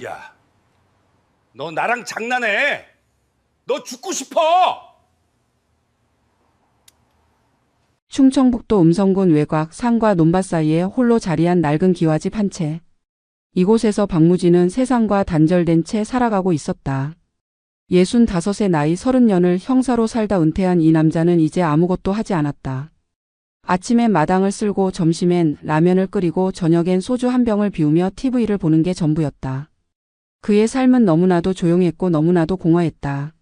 야, 너 나랑 장난해? 너 죽고 싶어? 충청북도 음성군 외곽 산과 논밭 사이에 홀로 자리한 낡은 기와집 한 채. 이곳에서 박무진은 세상과 단절된 채 살아가고 있었다. 65의 나이 30년을 형사로 살다 은퇴한 이 남자는 이제 아무것도 하지 않았다. 아침엔 마당을 쓸고 점심엔 라면을 끓이고 저녁엔 소주 한 병을 비우며 TV를 보는 게 전부였다. 그의 삶은 너무나도 조용했고 너무나도 공허했다.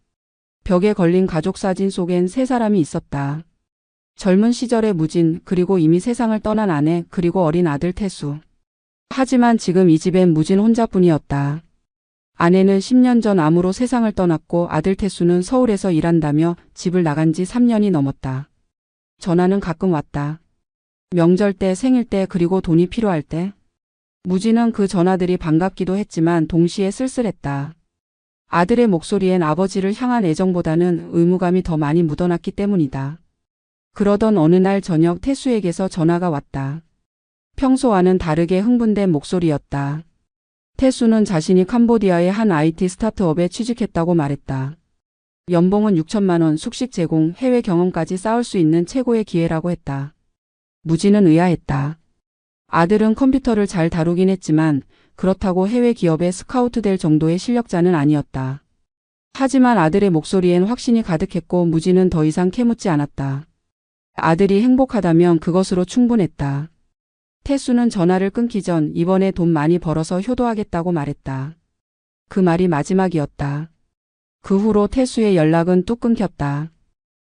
벽에 걸린 가족 사진 속엔 세 사람이 있었다. 젊은 시절의 무진, 그리고 이미 세상을 떠난 아내, 그리고 어린 아들 태수. 하지만 지금 이 집엔 무진 혼자뿐이었다. 아내는 10년 전 암으로 세상을 떠났고 아들 태수는 서울에서 일한다며 집을 나간 지 3년이 넘었다. 전화는 가끔 왔다. 명절 때, 생일 때, 그리고 돈이 필요할 때. 무진은 그 전화들이 반갑기도 했지만 동시에 쓸쓸했다. 아들의 목소리엔 아버지를 향한 애정보다는 의무감이 더 많이 묻어났기 때문이다. 그러던 어느 날 저녁 태수에게서 전화가 왔다. 평소와는 다르게 흥분된 목소리였다. 태수는 자신이 캄보디아의 한 IT 스타트업에 취직했다고 말했다. 연봉은 6천만 원, 숙식 제공, 해외 경험까지 쌓을 수 있는 최고의 기회라고 했다. 무진은 의아했다. 아들은 컴퓨터를 잘 다루긴 했지만 그렇다고 해외 기업에 스카우트 될 정도의 실력자는 아니었다. 하지만 아들의 목소리엔 확신이 가득했고 무진은 더 이상 캐묻지 않았다. 아들이 행복하다면 그것으로 충분했다. 태수는 전화를 끊기 전 이번에 돈 많이 벌어서 효도하겠다고 말했다. 그 말이 마지막이었다. 그 후로 태수의 연락은 뚝 끊겼다.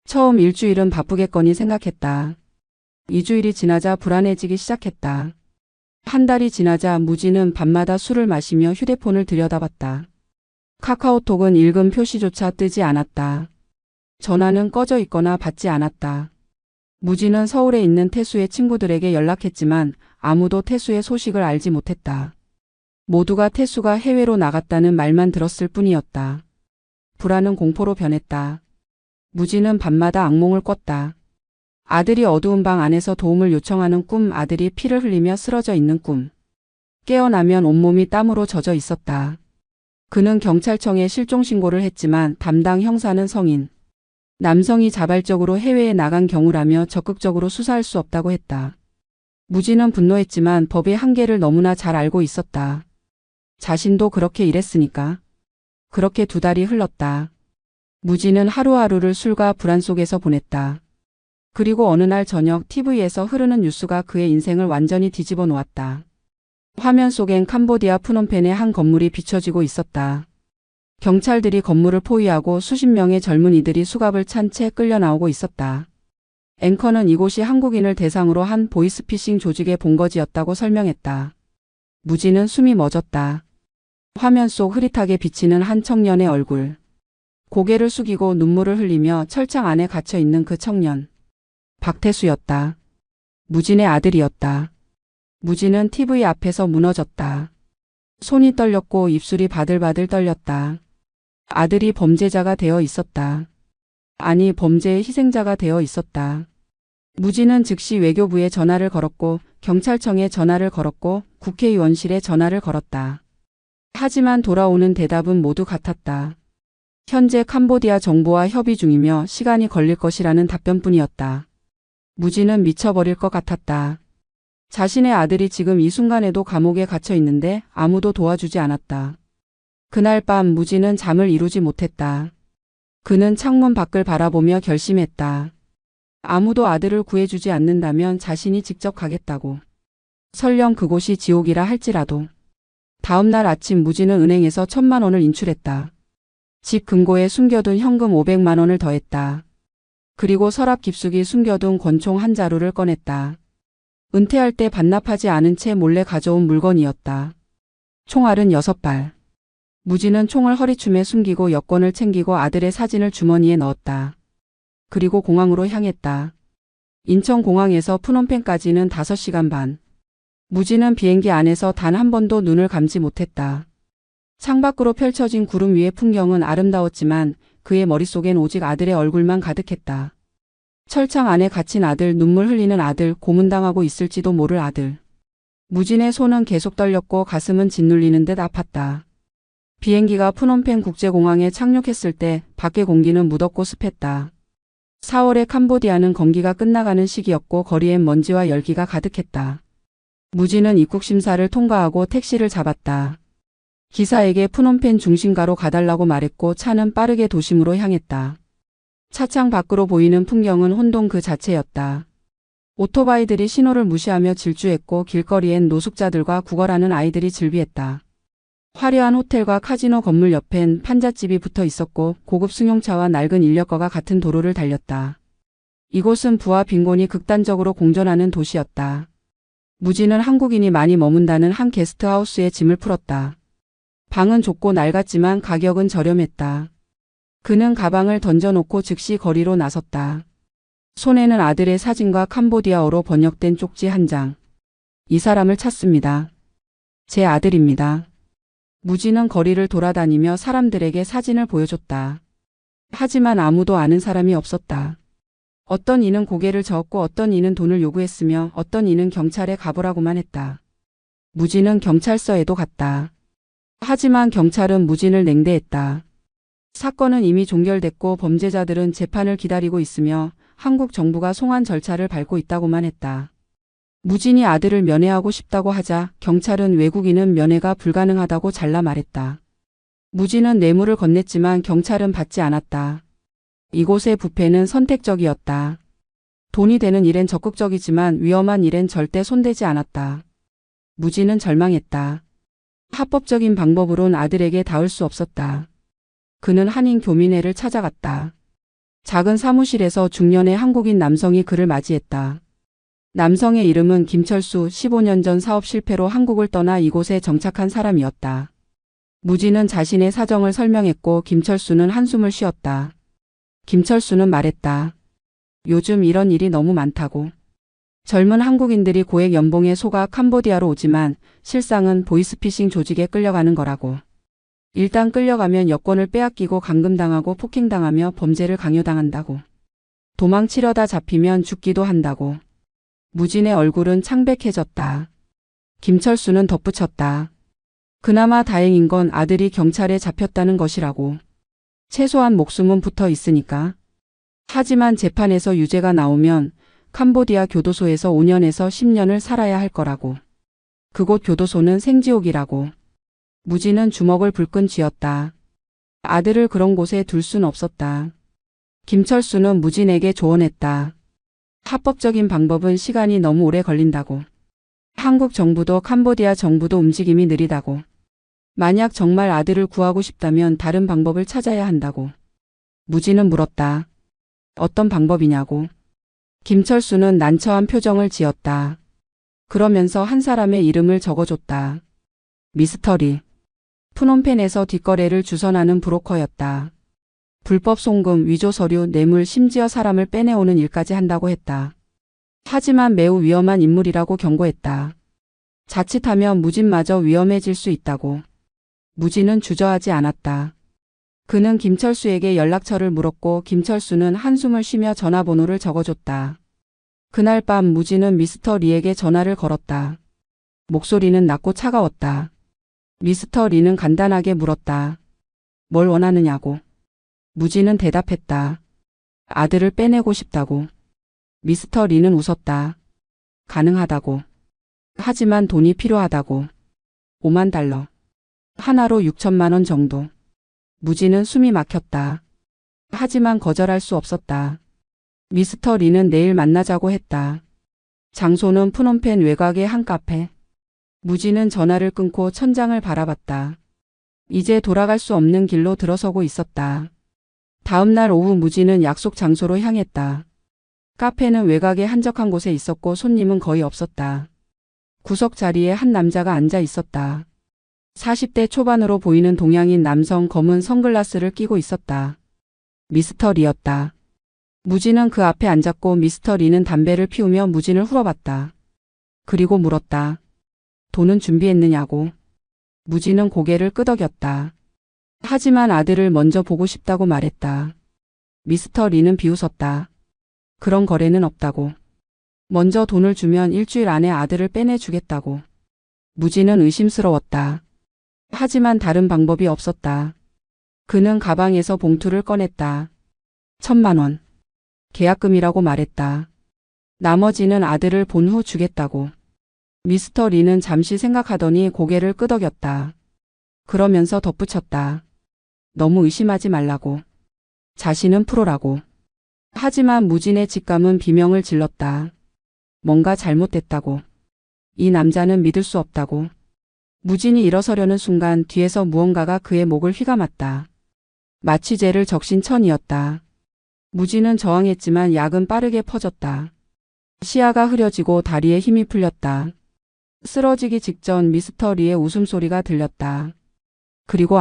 처음 일주일은 바쁘겠거니 생각했다. 2주일이 지나자 불안해지기 시작했다. 한 달이 지나자 무진은 밤마다 술을 마시며 휴대폰을 들여다봤다. 카카오톡은 읽음 표시조차 뜨지 않았다. 전화는 꺼져 있거나 받지 않았다. 무진은 서울에 있는 태수의 친구들에게 연락했지만 아무도 태수의 소식을 알지 못했다. 모두가 태수가 해외로 나갔다는 말만 들었을 뿐이었다. 불안은 공포로 변했다. 무진은 밤마다 악몽을 꿨다. 아들이 어두운 방 안에서 도움을 요청하는 꿈, 아들이 피를 흘리며 쓰러져 있는 꿈. 깨어나면 온몸이 땀으로 젖어 있었다. 그는 경찰청에 실종 신고를 했지만 담당 형사는 성인. 남성이 자발적으로 해외에 나간 경우라며 적극적으로 수사할 수 없다고 했다. 무진은 분노했지만 법의 한계를 너무나 잘 알고 있었다. 자신도 그렇게 일했으니까. 그렇게 2달이 흘렀다. 무진은 하루하루를 술과 불안 속에서 보냈다. 그리고 어느 날 저녁 TV에서 흐르는 뉴스가 그의 인생을 완전히 뒤집어 놓았다. 화면 속엔 캄보디아 프놈펜의 한 건물이 비춰지고 있었다. 경찰들이 건물을 포위하고 수십 명의 젊은이들이 수갑을 찬 채 끌려 나오고 있었다. 앵커는 이곳이 한국인을 대상으로 한 보이스피싱 조직의 본거지였다고 설명했다. 무진은 숨이 멎었다. 화면 속 흐릿하게 비치는 한 청년의 얼굴. 고개를 숙이고 눈물을 흘리며 철창 안에 갇혀 있는 그 청년. 박태수였다. 무진의 아들이었다. 무진은 TV 앞에서 무너졌다. 손이 떨렸고 입술이 바들바들 떨렸다. 아들이 범죄자가 되어 있었다. 아니, 범죄의 희생자가 되어 있었다. 무진은 즉시 외교부에 전화를 걸었고 경찰청에 전화를 걸었고 국회의원실에 전화를 걸었다. 하지만 돌아오는 대답은 모두 같았다. 현재 캄보디아 정부와 협의 중이며 시간이 걸릴 것이라는 답변뿐이었다. 무진은 미쳐버릴 것 같았다. 자신의 아들이 지금 이 순간에도 감옥에 갇혀 있는데 아무도 도와주지 않았다. 그날 밤 무진은 잠을 이루지 못했다. 그는 창문 밖을 바라보며 결심했다. 아무도 아들을 구해주지 않는다면 자신이 직접 가겠다고. 설령 그곳이 지옥이라 할지라도. 다음 날 아침 무진은 은행에서 1,000만 원을 인출했다. 집 금고에 숨겨둔 현금 500만 원을 더했다. 그리고 서랍 깊숙이 숨겨둔 권총 한 자루를 꺼냈다. 은퇴할 때 반납하지 않은 채 몰래 가져온 물건이었다. 총알은 6발. 무진은 총을 허리춤에 숨기고 여권을 챙기고 아들의 사진을 주머니에 넣었다. 그리고 공항으로 향했다. 인천공항에서 프놈펜까지는 5시간 반. 무진은 비행기 안에서 단 한 번도 눈을 감지 못했다. 창밖으로 펼쳐진 구름 위의 풍경은 아름다웠지만 그의 머릿속엔 오직 아들의 얼굴만 가득했다. 철창 안에 갇힌 아들, 눈물 흘리는 아들, 고문당하고 있을지도 모를 아들. 무진의 손은 계속 떨렸고 가슴은 짓눌리는 듯 아팠다. 비행기가 푸놈펜 국제공항에 착륙했을 때 밖의 공기는 무덥고 습했다. 4월에 캄보디아는 건기가 끝나가는 시기였고 거리엔 먼지와 열기가 가득했다. 무지는 입국 심사를 통과하고 택시를 잡았다. 기사에게 푸놈펜 중심가로 가달라고 말했고 차는 빠르게 도심으로 향했다. 차창 밖으로 보이는 풍경은 혼돈 그 자체였다. 오토바이들이 신호를 무시하며 질주했고 길거리엔 노숙자들과 구걸하는 아이들이 즐비했다. 화려한 호텔과 카지노 건물 옆엔 판잣집이 붙어 있었고 고급 승용차와 낡은 인력거가 같은 도로를 달렸다. 이곳은 부와 빈곤이 극단적으로 공존하는 도시였다. 무지는 한국인이 많이 머문다는 한 게스트하우스에 짐을 풀었다. 방은 좁고 낡았지만 가격은 저렴했다. 그는 가방을 던져놓고 즉시 거리로 나섰다. 손에는 아들의 사진과 캄보디아어로 번역된 쪽지 한 장. 이 사람을 찾습니다. 제 아들입니다. 무지는 거리를 돌아다니며 사람들에게 사진을 보여줬다. 하지만 아무도 아는 사람이 없었다. 어떤 이는 고개를 저었고 어떤 이는 돈을 요구했으며 어떤 이는 경찰에 가보라고만 했다. 무지는 경찰서에도 갔다. 하지만 경찰은 무진을 냉대했다. 사건은 이미 종결됐고 범죄자들은 재판을 기다리고 있으며 한국 정부가 송환 절차를 밟고 있다고만 했다. 무진이 아들을 면회하고 싶다고 하자 경찰은 외국인은 면회가 불가능하다고 잘라 말했다. 무진은 뇌물을 건넸지만 경찰은 받지 않았다. 이곳의 부패는 선택적이었다. 돈이 되는 일엔 적극적이지만 위험한 일엔 절대 손대지 않았다. 무진은 절망했다. 합법적인 방법으론 아들에게 닿을 수 없었다. 그는 한인 교민회를 찾아갔다. 작은 사무실에서 중년의 한국인 남성이 그를 맞이했다. 남성의 이름은 김철수, 15년 전 사업 실패로 한국을 떠나 이곳에 정착한 사람이었다. 무진은 자신의 사정을 설명했고 김철수는 한숨을 쉬었다. 김철수는 말했다. 요즘 이런 일이 너무 많다고. 젊은 한국인들이 고액 연봉에 속아 캄보디아로 오지만 실상은 보이스피싱 조직에 끌려가는 거라고. 일단 끌려가면 여권을 빼앗기고 감금당하고 폭행당하며 범죄를 강요당한다고. 도망치려다 잡히면 죽기도 한다고. 무진의 얼굴은 창백해졌다. 김철수는 덧붙였다. 그나마 다행인 건 아들이 경찰에 잡혔다는 것이라고. 최소한 목숨은 붙어 있으니까. 하지만 재판에서 유죄가 나오면 캄보디아 교도소에서 5년에서 10년을 살아야 할 거라고. 그곳 교도소는 생지옥이라고. 무진은 주먹을 불끈 쥐었다. 아들을 그런 곳에 둘 순 없었다. 김철수는 무진에게 조언했다. 합법적인 방법은 시간이 너무 오래 걸린다고. 한국 정부도 캄보디아 정부도 움직임이 느리다고. 만약 정말 아들을 구하고 싶다면 다른 방법을 찾아야 한다고. 무진은 물었다. 어떤 방법이냐고. 김철수는 난처한 표정을 지었다. 그러면서 한 사람의 이름을 적어줬다. 미스터리. 푸놈펜에서 뒷거래를 주선하는 브로커였다. 불법 송금, 위조 서류, 뇌물, 심지어 사람을 빼내오는 일까지 한다고 했다. 하지만 매우 위험한 인물이라고 경고했다. 자칫하면 무진마저 위험해질 수 있다고. 무진은 주저하지 않았다. 그는 김철수에게 연락처를 물었고 김철수는 한숨을 쉬며 전화번호를 적어줬다. 그날 밤 무진은 미스터 리에게 전화를 걸었다. 목소리는 낮고 차가웠다. 미스터 리는 간단하게 물었다. 뭘 원하느냐고. 무진은 대답했다. 아들을 빼내고 싶다고. 미스터 리는 웃었다. 가능하다고. 하지만 돈이 필요하다고. 5만 달러. 하나로 6천만 원 정도. 무진은 숨이 막혔다. 하지만 거절할 수 없었다. 미스터 리는 내일 만나자고 했다. 장소는 푸놈펜 외곽의 한 카페. 무진은 전화를 끊고 천장을 바라봤다. 이제 돌아갈 수 없는 길로 들어서고 있었다. 다음 날 오후 무진은 약속 장소로 향했다. 카페는 외곽의 한적한 곳에 있었고 손님은 거의 없었다. 구석 자리에 한 남자가 앉아 있었다. 40대 초반으로 보이는 동양인 남성, 검은 선글라스를 끼고 있었다. 미스터 리였다. 무진은 그 앞에 앉았고 미스터 리는 담배를 피우며 무진을 흘러봤다. 그리고 물었다. 돈은 준비했느냐고. 무진은 고개를 끄덕였다. 하지만 아들을 먼저 보고 싶다고 말했다. 미스터 리는 비웃었다. 그런 거래는 없다고. 먼저 돈을 주면 일주일 안에 아들을 빼내주겠다고. 무진은 의심스러웠다. 하지만 다른 방법이 없었다. 그는 가방에서 봉투를 꺼냈다. 1,000만 원. 계약금이라고 말했다. 나머지는 아들을 본 후 주겠다고. 미스터 리는 잠시 생각하더니 고개를 끄덕였다. 그러면서 덧붙였다. 너무 의심하지 말라고. 자신은 프로라고. 하지만 무진의 직감은 비명을 질렀다. 뭔가 잘못됐다고. 이 남자는 믿을 수 없다고. 무진이 일어서려는 순간 뒤에서 무언가가 그의 목을 휘감았다. 마취 젤을 적신 천이었다. 무진은 저항했지만 약은 빠르게 퍼졌다. 시야가 흐려지고 다리에 힘이 풀렸다. 쓰러지기 직전 미스터 리의 웃음소리가 들렸다. 그리고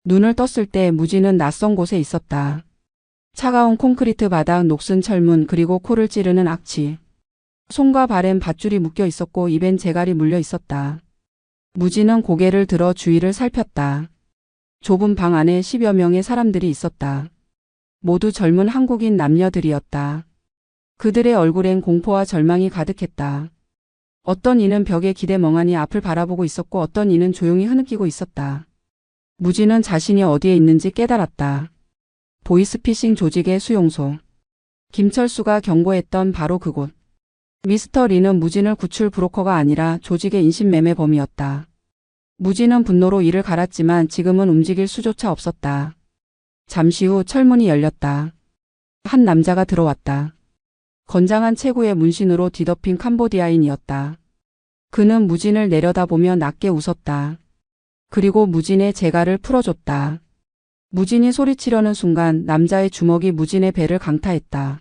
눈을 떴을 때 무진은 낯선 곳에 있었다. 차가운 콘크리트 바닥, 녹슨 철문, 그리고 코를 찌르는 악취. 손과 발엔 밧줄이 묶여 있었고 입엔 재갈이 물려 있었다. 무진은 고개를 들어 주위를 살폈다. 좁은 방 안에 10여 명의 사람들이 있었다. 모두 젊은 한국인 남녀들이었다. 그들의 얼굴엔 공포와 절망이 가득했다. 어떤 이는 벽에 기대 멍하니 앞을 바라보고 있었고 어떤 이는 조용히 흐느끼고 있었다. 무진은 자신이 어디에 있는지 깨달았다. 보이스피싱 조직의 수용소. 김철수가 경고했던 바로 그곳. 미스터 리는 무진을 구출 브로커가 아니라 조직의 인신매매범이었다. 무진은 분노로 이를 갈았지만 지금은 움직일 수조차 없었다. 잠시 후 철문이 열렸다. 한 남자가 들어왔다. 건장한 체구의 문신으로 뒤덮인 캄보디아인이었다. 그는 무진을 내려다보며 낮게 웃었다. 그리고 무진의 재갈을 풀어줬다. 무진이 소리치려는 순간 남자의 주먹이 무진의 배를 강타했다.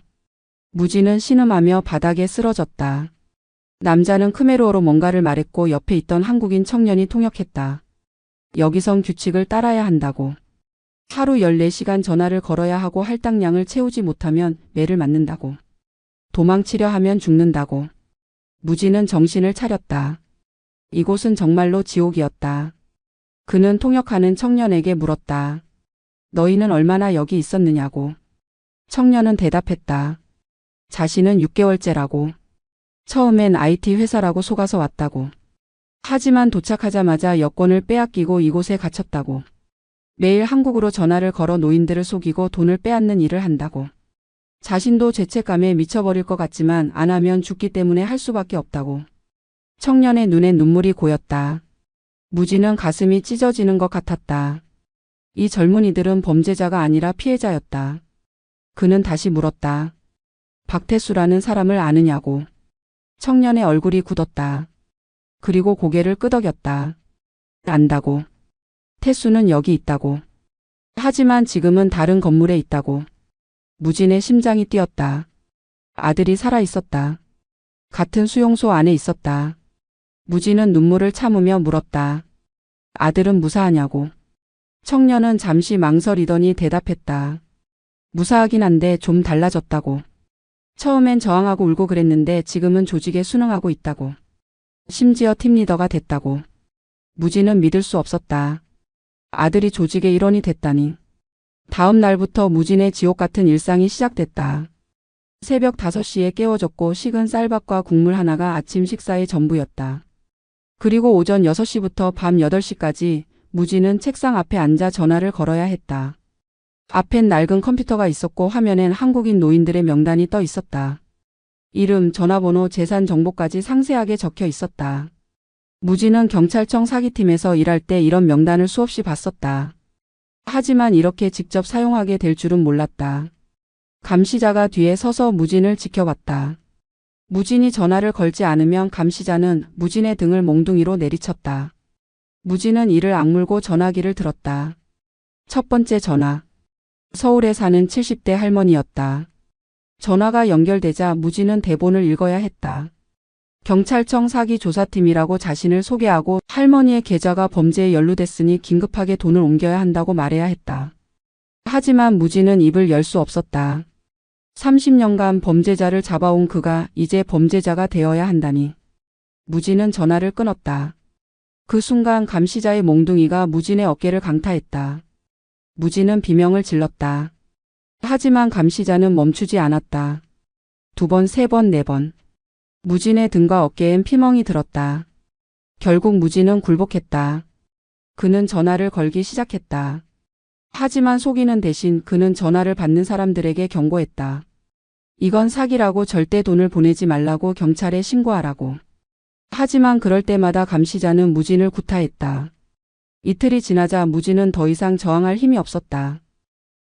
무진은 신음하며 바닥에 쓰러졌다. 남자는 크메르어로 뭔가를 말했고 옆에 있던 한국인 청년이 통역했다. 여기선 규칙을 따라야 한다고. 하루 14시간 전화를 걸어야 하고 할당량을 채우지 못하면 매를 맞는다고. 도망치려 하면 죽는다고. 무진은 정신을 차렸다. 이곳은 정말로 지옥이었다. 그는 통역하는 청년에게 물었다. 너희는 얼마나 여기 있었느냐고. 청년은 대답했다. 자신은 6개월째라고. 처음엔 IT 회사라고 속아서 왔다고. 하지만 도착하자마자 여권을 빼앗기고 이곳에 갇혔다고. 매일 한국으로 전화를 걸어 노인들을 속이고 돈을 빼앗는 일을 한다고. 자신도 죄책감에 미쳐버릴 것 같지만 안 하면 죽기 때문에 할 수밖에 없다고. 청년의 눈엔 눈물이 고였다. 무진은 가슴이 찢어지는 것 같았다. 이 젊은이들은 범죄자가 아니라 피해자였다. 그는 다시 물었다. 박태수라는 사람을 아느냐고. 청년의 얼굴이 굳었다. 그리고 고개를 끄덕였다. 안다고. 태수는 여기 있다고. 하지만 지금은 다른 건물에 있다고. 무진의 심장이 뛰었다. 아들이 살아 있었다. 같은 수용소 안에 있었다. 무진은 눈물을 참으며 물었다. 아들은 무사하냐고. 청년은 잠시 망설이더니 대답했다. 무사하긴 한데 좀 달라졌다고. 처음엔 저항하고 울고 그랬는데 지금은 조직에 순응하고 있다고. 심지어 팀리더가 됐다고. 무진은 믿을 수 없었다. 아들이 조직의 일원이 됐다니. 다음 날부터 무진의 지옥 같은 일상이 시작됐다. 새벽 5시에 깨워졌고 식은 쌀밥과 국물 하나가 아침 식사의 전부였다. 그리고 오전 6시부터 밤 8시까지 무진은 책상 앞에 앉아 전화를 걸어야 했다. 앞엔 낡은 컴퓨터가 있었고 화면엔 한국인 노인들의 명단이 떠 있었다. 이름, 전화번호, 재산 정보까지 상세하게 적혀 있었다. 무진은 경찰청 사기팀에서 일할 때 이런 명단을 수없이 봤었다. 하지만 이렇게 직접 사용하게 될 줄은 몰랐다. 감시자가 뒤에 서서 무진을 지켜봤다. 무진이 전화를 걸지 않으면 감시자는 무진의 등을 몽둥이로 내리쳤다. 무진은 이를 악물고 전화기를 들었다. 첫 번째 전화. 서울에 사는 70대 할머니였다. 전화가 연결되자 무진은 대본을 읽어야 했다. 경찰청 사기조사팀이라고 자신을 소개하고 할머니의 계좌가 범죄에 연루됐으니 긴급하게 돈을 옮겨야 한다고 말해야 했다. 하지만 무진은 입을 열 수 없었다. 30년간 범죄자를 잡아온 그가 이제 범죄자가 되어야 한다니. 무진은 전화를 끊었다. 그 순간 감시자의 몽둥이가 무진의 어깨를 강타했다. 무진은 비명을 질렀다. 하지만 감시자는 멈추지 않았다. 2번, 3번, 4번. 무진의 등과 어깨엔 피멍이 들었다. 결국 무진은 굴복했다. 그는 전화를 걸기 시작했다. 하지만 속이는 대신 그는 전화를 받는 사람들에게 경고했다. 이건 사기라고, 절대 돈을 보내지 말라고, 경찰에 신고하라고. 하지만 그럴 때마다 감시자는 무진을 구타했다. 이틀이 지나자 무진은 더 이상 저항할 힘이 없었다.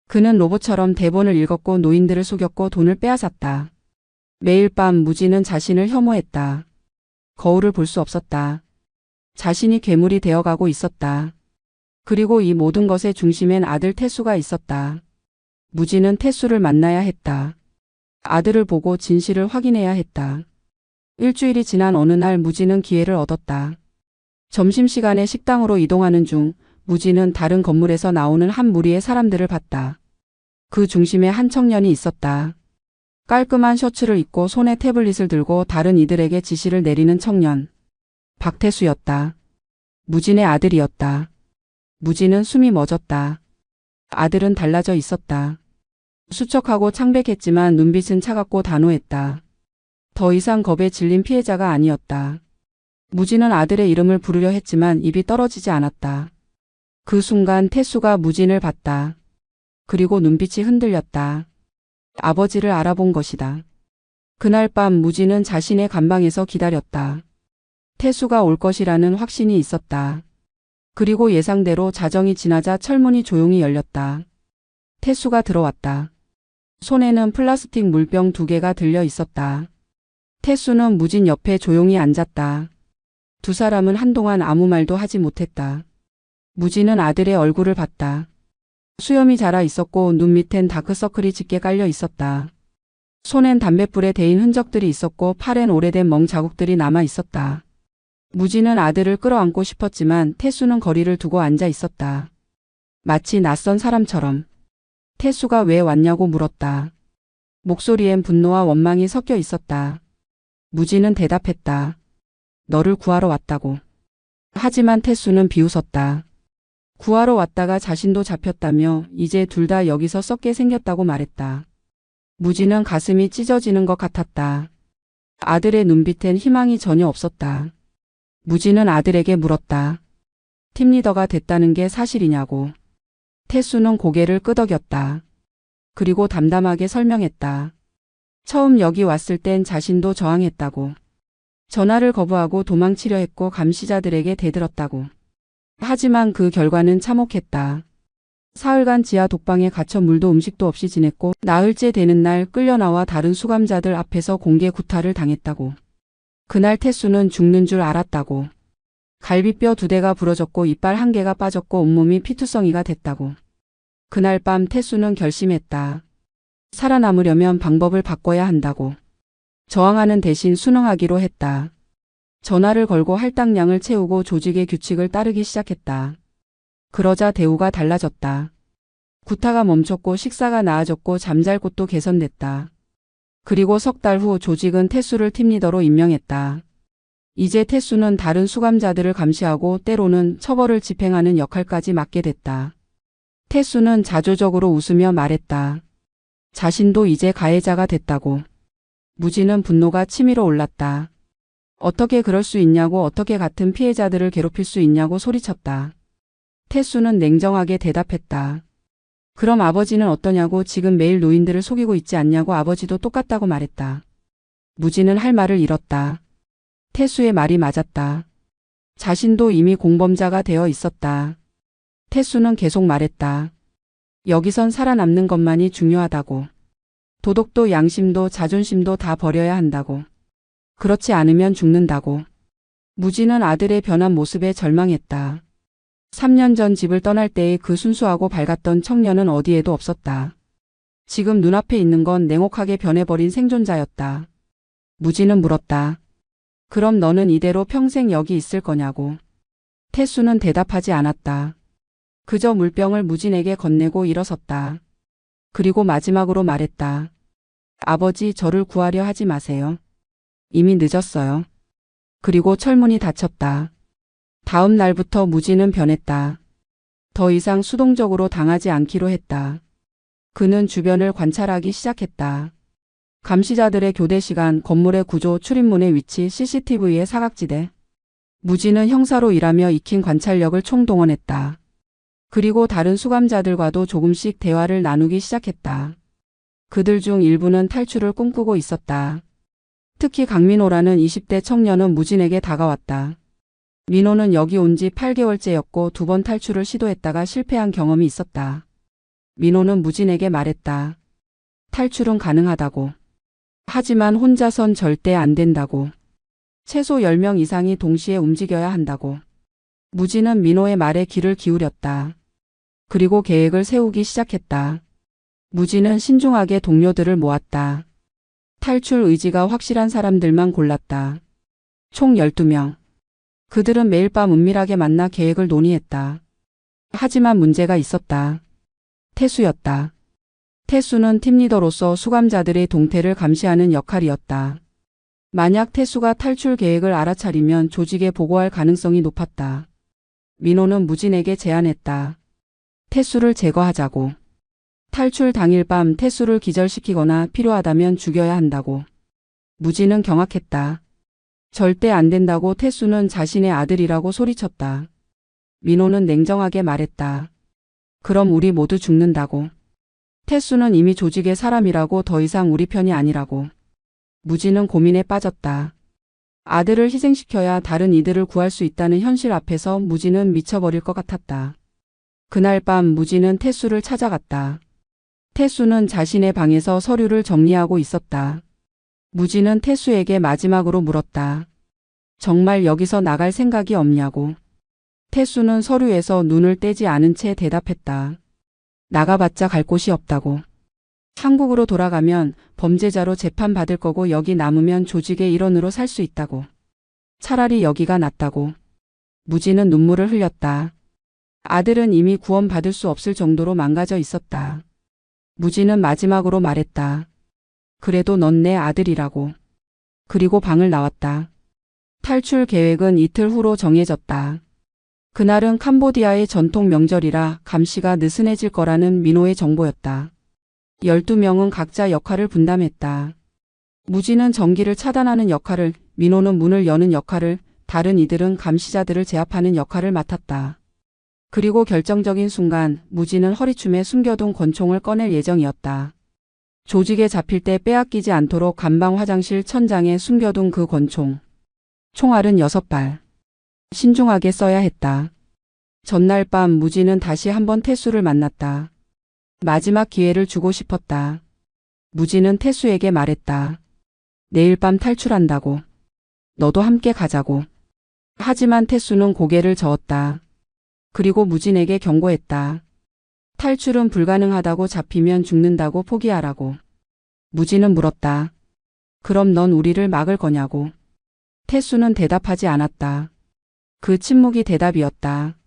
그는 로봇처럼 대본을 읽었고 노인들을 속였고 돈을 빼앗았다. 매일 밤 무진은 자신을 혐오했다. 거울을 볼 수 없었다. 자신이 괴물이 되어가고 있었다. 그리고 이 모든 것의 중심엔 아들 태수가 있었다. 무진은 태수를 만나야 했다. 아들을 보고 진실을 확인해야 했다. 일주일이 지난 어느 날 무진은 기회를 얻었다. 점심시간에 식당으로 이동하는 중 무진은 다른 건물에서 나오는 한 무리의 사람들을 봤다. 그 중심에 한 청년이 있었다. 깔끔한 셔츠를 입고 손에 태블릿을 들고 다른 이들에게 지시를 내리는 청년. 박태수였다. 무진의 아들이었다. 무진은 숨이 멎었다. 아들은 달라져 있었다. 수척하고 창백했지만 눈빛은 차갑고 단호했다. 더 이상 겁에 질린 피해자가 아니었다. 무진은 아들의 이름을 부르려 했지만 입이 떨어지지 않았다. 그 순간 태수가 무진을 봤다. 그리고 눈빛이 흔들렸다. 아버지를 알아본 것이다. 그날 밤 무진은 자신의 감방에서 기다렸다. 태수가 올 것이라는 확신이 있었다. 그리고 예상대로 자정이 지나자 철문이 조용히 열렸다. 태수가 들어왔다. 손에는 플라스틱 물병 2개가 들려 있었다. 태수는 무진 옆에 조용히 앉았다. 두 사람은 한동안 아무 말도 하지 못했다. 무진은 아들의 얼굴을 봤다. 수염이 자라 있었고 눈 밑엔 다크서클이 짙게 깔려 있었다. 손엔 담뱃불에 데인 흔적들이 있었고 팔엔 오래된 멍 자국들이 남아 있었다. 무진은 아들을 끌어안고 싶었지만 태수는 거리를 두고 앉아 있었다. 마치 낯선 사람처럼. 태수가 왜 왔냐고 물었다. 목소리엔 분노와 원망이 섞여 있었다. 무진은 대답했다. 너를 구하러 왔다고. 하지만 태수는 비웃었다. 구하러 왔다가 자신도 잡혔다며 이제 둘 다 여기서 썩게 생겼다고 말했다. 무진은 가슴이 찢어지는 것 같았다. 아들의 눈빛엔 희망이 전혀 없었다. 무진은 아들에게 물었다. 팀리더가 됐다는 게 사실이냐고. 태수는 고개를 끄덕였다. 그리고 담담하게 설명했다. 처음 여기 왔을 땐 자신도 저항했다고. 전화를 거부하고 도망치려 했고 감시자들에게 대들었다고. 하지만 그 결과는 참혹했다. 사흘간 지하 독방에 갇혀 물도 음식도 없이 지냈고 나흘째 되는 날 끌려나와 다른 수감자들 앞에서 공개 구타를 당했다고. 그날 태수는 죽는 줄 알았다고. 갈비뼈 2대가 부러졌고 이빨 1개가 빠졌고 온몸이 피투성이가 됐다고. 그날 밤 태수는 결심했다. 살아남으려면 방법을 바꿔야 한다고. 저항하는 대신 순응하기로 했다. 전화를 걸고 할당량을 채우고 조직의 규칙을 따르기 시작했다. 그러자 대우가 달라졌다. 구타가 멈췄고 식사가 나아졌고 잠잘 곳도 개선됐다. 그리고 석 달 후 조직은 태수를 팀리더로 임명했다. 이제 태수는 다른 수감자들을 감시하고 때로는 처벌을 집행하는 역할까지 맡게 됐다. 태수는 자조적으로 웃으며 말했다. 자신도 이제 가해자가 됐다고. 무진은 분노가 치밀어 올랐다. 어떻게 그럴 수 있냐고, 어떻게 같은 피해자들을 괴롭힐 수 있냐고 소리쳤다. 태수는 냉정하게 대답했다. 그럼 아버지는 어떠냐고, 지금 매일 노인들을 속이고 있지 않냐고. 아버지도 똑같다고 말했다. 무진은 할 말을 잃었다. 태수의 말이 맞았다. 자신도 이미 공범자가 되어 있었다. 태수는 계속 말했다. 여기선 살아남는 것만이 중요하다고. 도덕도 양심도 자존심도 다 버려야 한다고. 그렇지 않으면 죽는다고. 무진은 아들의 변한 모습에 절망했다. 3년 전 집을 떠날 때의 그 순수하고 밝았던 청년은 어디에도 없었다. 지금 눈앞에 있는 건 냉혹하게 변해버린 생존자였다. 무진은 물었다. 그럼 너는 이대로 평생 여기 있을 거냐고. 태수는 대답하지 않았다. 그저 물병을 무진에게 건네고 일어섰다. 그리고 마지막으로 말했다. 아버지, 저를 구하려 하지 마세요. 이미 늦었어요. 그리고 철문이 닫혔다. 다음 날부터 무진은 변했다. 더 이상 수동적으로 당하지 않기로 했다. 그는 주변을 관찰하기 시작했다. 감시자들의 교대 시간, 건물의 구조, 출입문의 위치, CCTV의 사각지대. 무지는 형사로 일하며 익힌 관찰력을 총동원했다. 그리고 다른 수감자들과도 조금씩 대화를 나누기 시작했다. 그들 중 일부는 탈출을 꿈꾸고 있었다. 특히 강민호라는 20대 청년은 무진에게 다가왔다. 민호는 여기 온 지 8개월째였고 2번 탈출을 시도했다가 실패한 경험이 있었다. 민호는 무진에게 말했다. 탈출은 가능하다고. 하지만 혼자선 절대 안 된다고. 최소 10명 이상이 동시에 움직여야 한다고. 무진은 민호의 말에 귀를 기울였다. 그리고 계획을 세우기 시작했다. 무진은 신중하게 동료들을 모았다. 탈출 의지가 확실한 사람들만 골랐다. 총 12명. 그들은 매일 밤 은밀하게 만나 계획을 논의했다. 하지만 문제가 있었다. 태수였다. 태수는 팀리더로서 수감자들의 동태를 감시하는 역할이었다. 만약 태수가 탈출 계획을 알아차리면 조직에 보고할 가능성이 높았다. 민호는 무진에게 제안했다. 태수를 제거하자고. 탈출 당일 밤 태수를 기절시키거나 필요하다면 죽여야 한다고. 무진은 경악했다. 절대 안 된다고. 태수는 자신의 아들이라고 소리쳤다. 민호는 냉정하게 말했다. 그럼 우리 모두 죽는다고. 태수는 이미 조직의 사람이라고. 더 이상 우리 편이 아니라고. 무진은 고민에 빠졌다. 아들을 희생시켜야 다른 이들을 구할 수 있다는 현실 앞에서 무진은 미쳐버릴 것 같았다. 그날 밤 무진은 태수를 찾아갔다. 태수는 자신의 방에서 서류를 정리하고 있었다. 무진은 태수에게 마지막으로 물었다. 정말 여기서 나갈 생각이 없냐고. 태수는 서류에서 눈을 떼지 않은 채 대답했다. 나가봤자 갈 곳이 없다고. 한국으로 돌아가면 범죄자로 재판받을 거고 여기 남으면 조직의 일원으로 살 수 있다고. 차라리 여기가 낫다고. 무진은 눈물을 흘렸다. 아들은 이미 구원받을 수 없을 정도로 망가져 있었다. 무진은 마지막으로 말했다. 그래도 넌 내 아들이라고. 그리고 방을 나왔다. 탈출 계획은 이틀 후로 정해졌다. 그날은 캄보디아의 전통 명절이라 감시가 느슨해질 거라는 민호의 정보였다. 12명은 각자 역할을 분담했다. 무진은 전기를 차단하는 역할을, 민호는 문을 여는 역할을, 다른 이들은 감시자들을 제압하는 역할을 맡았다. 그리고 결정적인 순간 무진은 허리춤에 숨겨둔 권총을 꺼낼 예정이었다. 조직에 잡힐 때 빼앗기지 않도록 감방 화장실 천장에 숨겨둔 그 권총. 총알은 6발. 신중하게 써야 했다. 전날 밤 무진은 다시 한번 태수를 만났다. 마지막 기회를 주고 싶었다. 무진은 태수에게 말했다. 내일 밤 탈출한다고. 너도 함께 가자고. 하지만 태수는 고개를 저었다. 그리고 무진에게 경고했다. 탈출은 불가능하다고. 잡히면 죽는다고. 포기하라고. 무진은 물었다. 그럼 넌 우리를 막을 거냐고. 태수는 대답하지 않았다. 그 침묵이 대답이었다.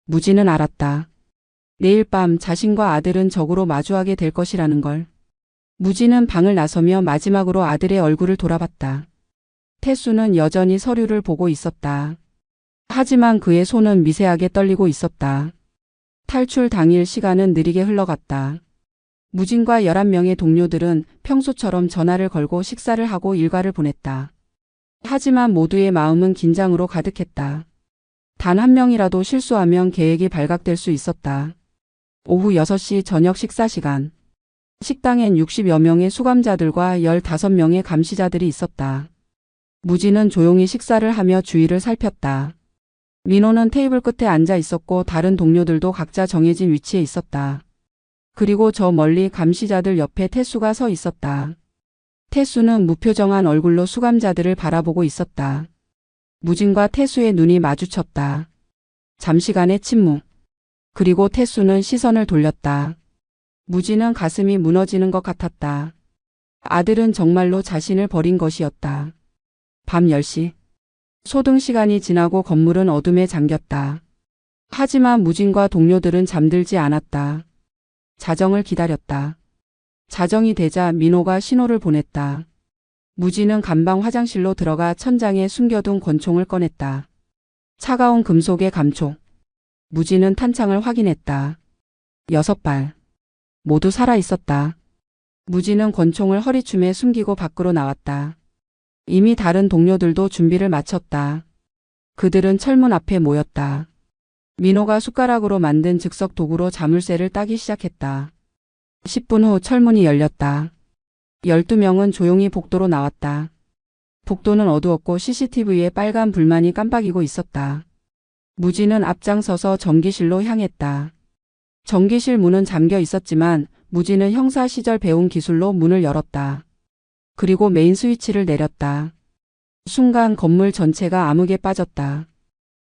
무진은 알았다. 내일 밤 자신과 아들은 적으로 마주하게 될 것이라는 걸. 무진은 방을 나서며 마지막으로 아들의 얼굴을 돌아봤다. 태수는 여전히 서류를 보고 있었다. 하지만 그의 손은 미세하게 떨리고 있었다. 탈출 당일 시간은 느리게 흘러갔다. 무진과 11명의 동료들은 평소처럼 전화를 걸고 식사를 하고 일과를 보냈다. 하지만 모두의 마음은 긴장으로 가득했다. 단 한 명이라도 실수하면 계획이 발각될 수 있었다. 오후 6시 저녁 식사 시간. 식당엔 60여 명의 수감자들과 15명의 감시자들이 있었다. 무진은 조용히 식사를 하며 주위를 살폈다. 민호는 테이블 끝에 앉아 있었고 다른 동료들도 각자 정해진 위치에 있었다. 그리고 저 멀리 감시자들 옆에 태수가 서 있었다. 태수는 무표정한 얼굴로 수감자들을 바라보고 있었다. 무진과 태수의 눈이 마주쳤다. 잠시간의 침묵. 그리고 태수는 시선을 돌렸다. 무진은 가슴이 무너지는 것 같았다. 아들은 정말로 자신을 버린 것이었다. 밤 10시. 소등 시간이 지나고 건물은 어둠에 잠겼다. 하지만 무진과 동료들은 잠들지 않았다. 자정을 기다렸다. 자정이 되자 민호가 신호를 보냈다. 무진은 감방 화장실로 들어가 천장에 숨겨둔 권총을 꺼냈다. 차가운 금속의 감촉. 무진은 탄창을 확인했다. 6발. 모두 살아있었다. 무진은 권총을 허리춤에 숨기고 밖으로 나왔다. 이미 다른 동료들도 준비를 마쳤다. 그들은 철문 앞에 모였다. 민호가 숟가락으로 만든 즉석 도구로 자물쇠를 따기 시작했다. 10분 후 철문이 열렸다. 12명은 조용히 복도로 나왔다. 복도는 어두웠고 CCTV에 빨간 불만이 깜빡이고 있었다. 무진은 앞장서서 전기실로 향했다. 전기실 문은 잠겨 있었지만 무진은 형사 시절 배운 기술로 문을 열었다. 그리고 메인 스위치를 내렸다. 순간 건물 전체가 암흑에 빠졌다.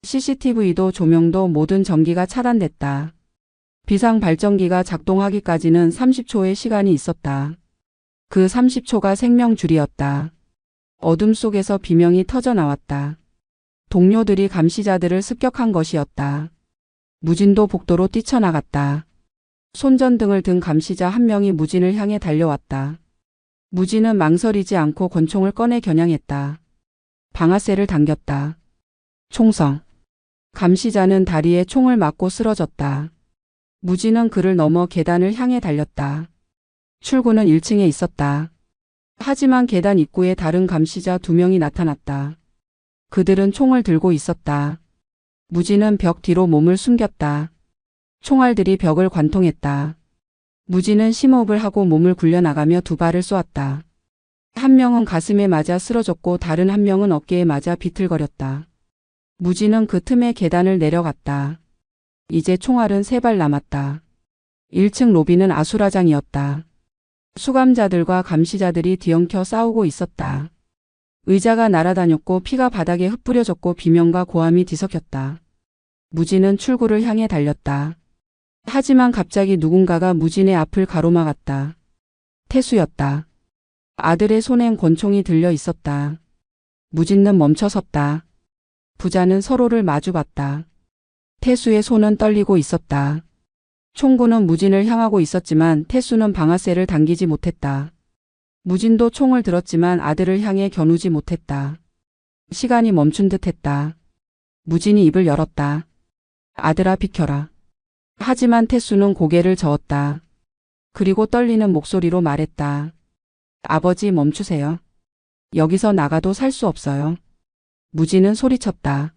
CCTV도 조명도 모든 전기가 차단됐다. 비상 발전기가 작동하기까지는 30초의 시간이 있었다. 그 30초가 생명줄이었다. 어둠 속에서 비명이 터져 나왔다. 동료들이 감시자들을 습격한 것이었다. 무진도 복도로 뛰쳐나갔다. 손전등을 든 감시자 한 명이 무진을 향해 달려왔다. 무진은 망설이지 않고 권총을 꺼내 겨냥했다. 방아쇠를 당겼다. 총성. 감시자는 다리에 총을 맞고 쓰러졌다. 무진은 그를 넘어 계단을 향해 달렸다. 출구는 1층에 있었다. 하지만 계단 입구에 다른 감시자 2명이 나타났다. 그들은 총을 들고 있었다. 무진은 벽 뒤로 몸을 숨겼다. 총알들이 벽을 관통했다. 무진은 심호흡을 하고 몸을 굴려나가며 2발을 쏘았다. 한 명은 가슴에 맞아 쓰러졌고 다른 한 명은 어깨에 맞아 비틀거렸다. 무진은 그 틈에 계단을 내려갔다. 이제 총알은 3발 남았다. 1층 로비는 아수라장이었다. 수감자들과 감시자들이 뒤엉켜 싸우고 있었다. 의자가 날아다녔고 피가 바닥에 흩뿌려졌고 비명과 고함이 뒤섞였다. 무진은 출구를 향해 달렸다. 하지만 갑자기 누군가가 무진의 앞을 가로막았다. 태수였다. 아들의 손엔 권총이 들려 있었다. 무진은 멈춰섰다. 부자는 서로를 마주봤다. 태수의 손은 떨리고 있었다. 총구는 무진을 향하고 있었지만 태수는 방아쇠를 당기지 못했다. 무진도 총을 들었지만 아들을 향해 겨누지 못했다. 시간이 멈춘 듯 했다. 무진이 입을 열었다. 아들아 비켜라. 하지만 태수는 고개를 저었다. 그리고 떨리는 목소리로 말했다. 아버지 멈추세요. 여기서 나가도 살 수 없어요. 무진은 소리쳤다.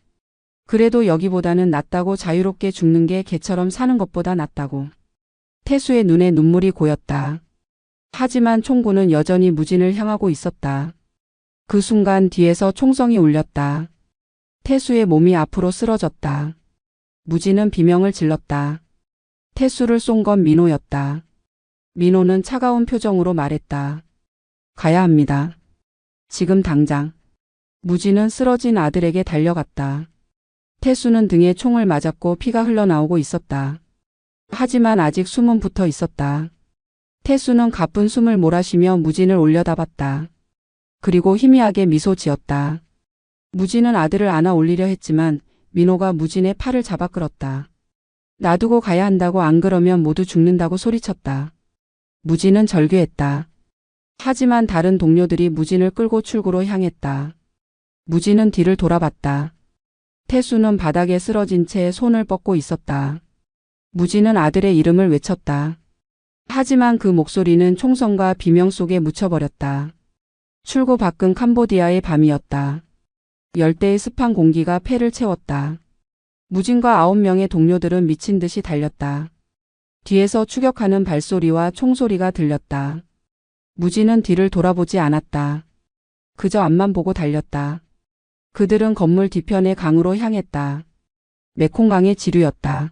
그래도 여기보다는 낫다고 자유롭게 죽는 게 개처럼 사는 것보다 낫다고. 태수의 눈에 눈물이 고였다. 하지만 총구는 여전히 무진을 향하고 있었다. 그 순간 뒤에서 총성이 울렸다. 태수의 몸이 앞으로 쓰러졌다. 무진은 비명을 질렀다. 태수를 쏜 건 민호였다. 민호는 차가운 표정으로 말했다. 가야 합니다. 지금 당장. 무진은 쓰러진 아들에게 달려갔다. 태수는 등에 총을 맞았고 피가 흘러나오고 있었다. 하지만 아직 숨은 붙어 있었다. 태수는 가쁜 숨을 몰아쉬며 무진을 올려다봤다. 그리고 희미하게 미소 지었다. 무진은 아들을 안아 올리려 했지만 민호가 무진의 팔을 잡아 끌었다. 놔두고 가야 한다고, 안 그러면 모두 죽는다고 소리쳤다. 무진은 절규했다. 하지만 다른 동료들이 무진을 끌고 출구로 향했다. 무진은 뒤를 돌아봤다. 태수는 바닥에 쓰러진 채 손을 뻗고 있었다. 무진은 아들의 이름을 외쳤다. 하지만 그 목소리는 총성과 비명 속에 묻혀버렸다. 출구 밖은 캄보디아의 밤이었다. 열대의 습한 공기가 폐를 채웠다. 무진과 9명의 동료들은 미친 듯이 달렸다. 뒤에서 추격하는 발소리와 총소리가 들렸다. 무진은 뒤를 돌아보지 않았다. 그저 앞만 보고 달렸다. 그들은 건물 뒤편의 강으로 향했다. 메콩강의 지류였다.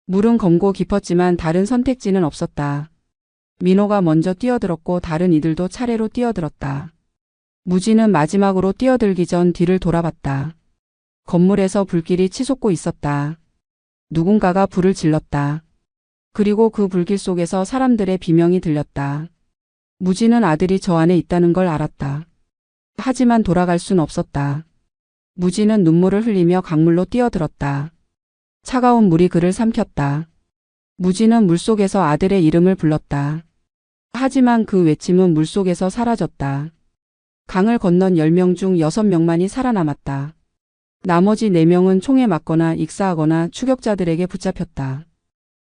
물은 검고 깊었지만 다른 선택지는 없었다. 민호가 먼저 뛰어들었고 다른 이들도 차례로 뛰어들었다. 무진은 마지막으로 뛰어들기 전 뒤를 돌아봤다. 건물에서 불길이 치솟고 있었다. 누군가가 불을 질렀다. 그리고 그 불길 속에서 사람들의 비명이 들렸다. 무진은 아들이 저 안에 있다는 걸 알았다. 하지만 돌아갈 순 없었다. 무진은 눈물을 흘리며 강물로 뛰어들었다. 차가운 물이 그를 삼켰다. 무진은 물속에서 아들의 이름을 불렀다. 하지만 그 외침은 물속에서 사라졌다. 강을 건넌 10명 중 6명만이 살아남았다. 나머지 4명은 총에 맞거나 익사하거나 추격자들에게 붙잡혔다.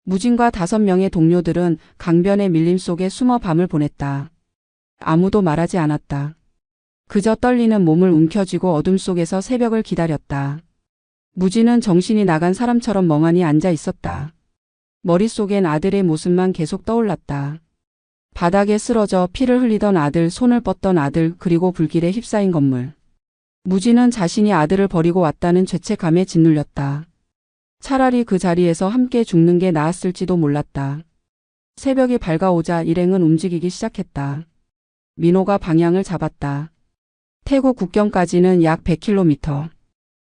무진과 5명의 동료들은 강변의 밀림 속에 숨어 밤을 보냈다. 아무도 말하지 않았다. 그저 떨리는 몸을 움켜쥐고 어둠 속에서 새벽을 기다렸다. 무진은 정신이 나간 사람처럼 멍하니 앉아 있었다. 머릿속엔 아들의 모습만 계속 떠올랐다. 바닥에 쓰러져 피를 흘리던 아들, 손을 뻗던 아들, 그리고 불길에 휩싸인 건물. 무진은 자신이 아들을 버리고 왔다는 죄책감에 짓눌렸다. 차라리 그 자리에서 함께 죽는 게 나았을지도 몰랐다. 새벽이 밝아오자 일행은 움직이기 시작했다. 민호가 방향을 잡았다. 태국 국경까지는 약 100km.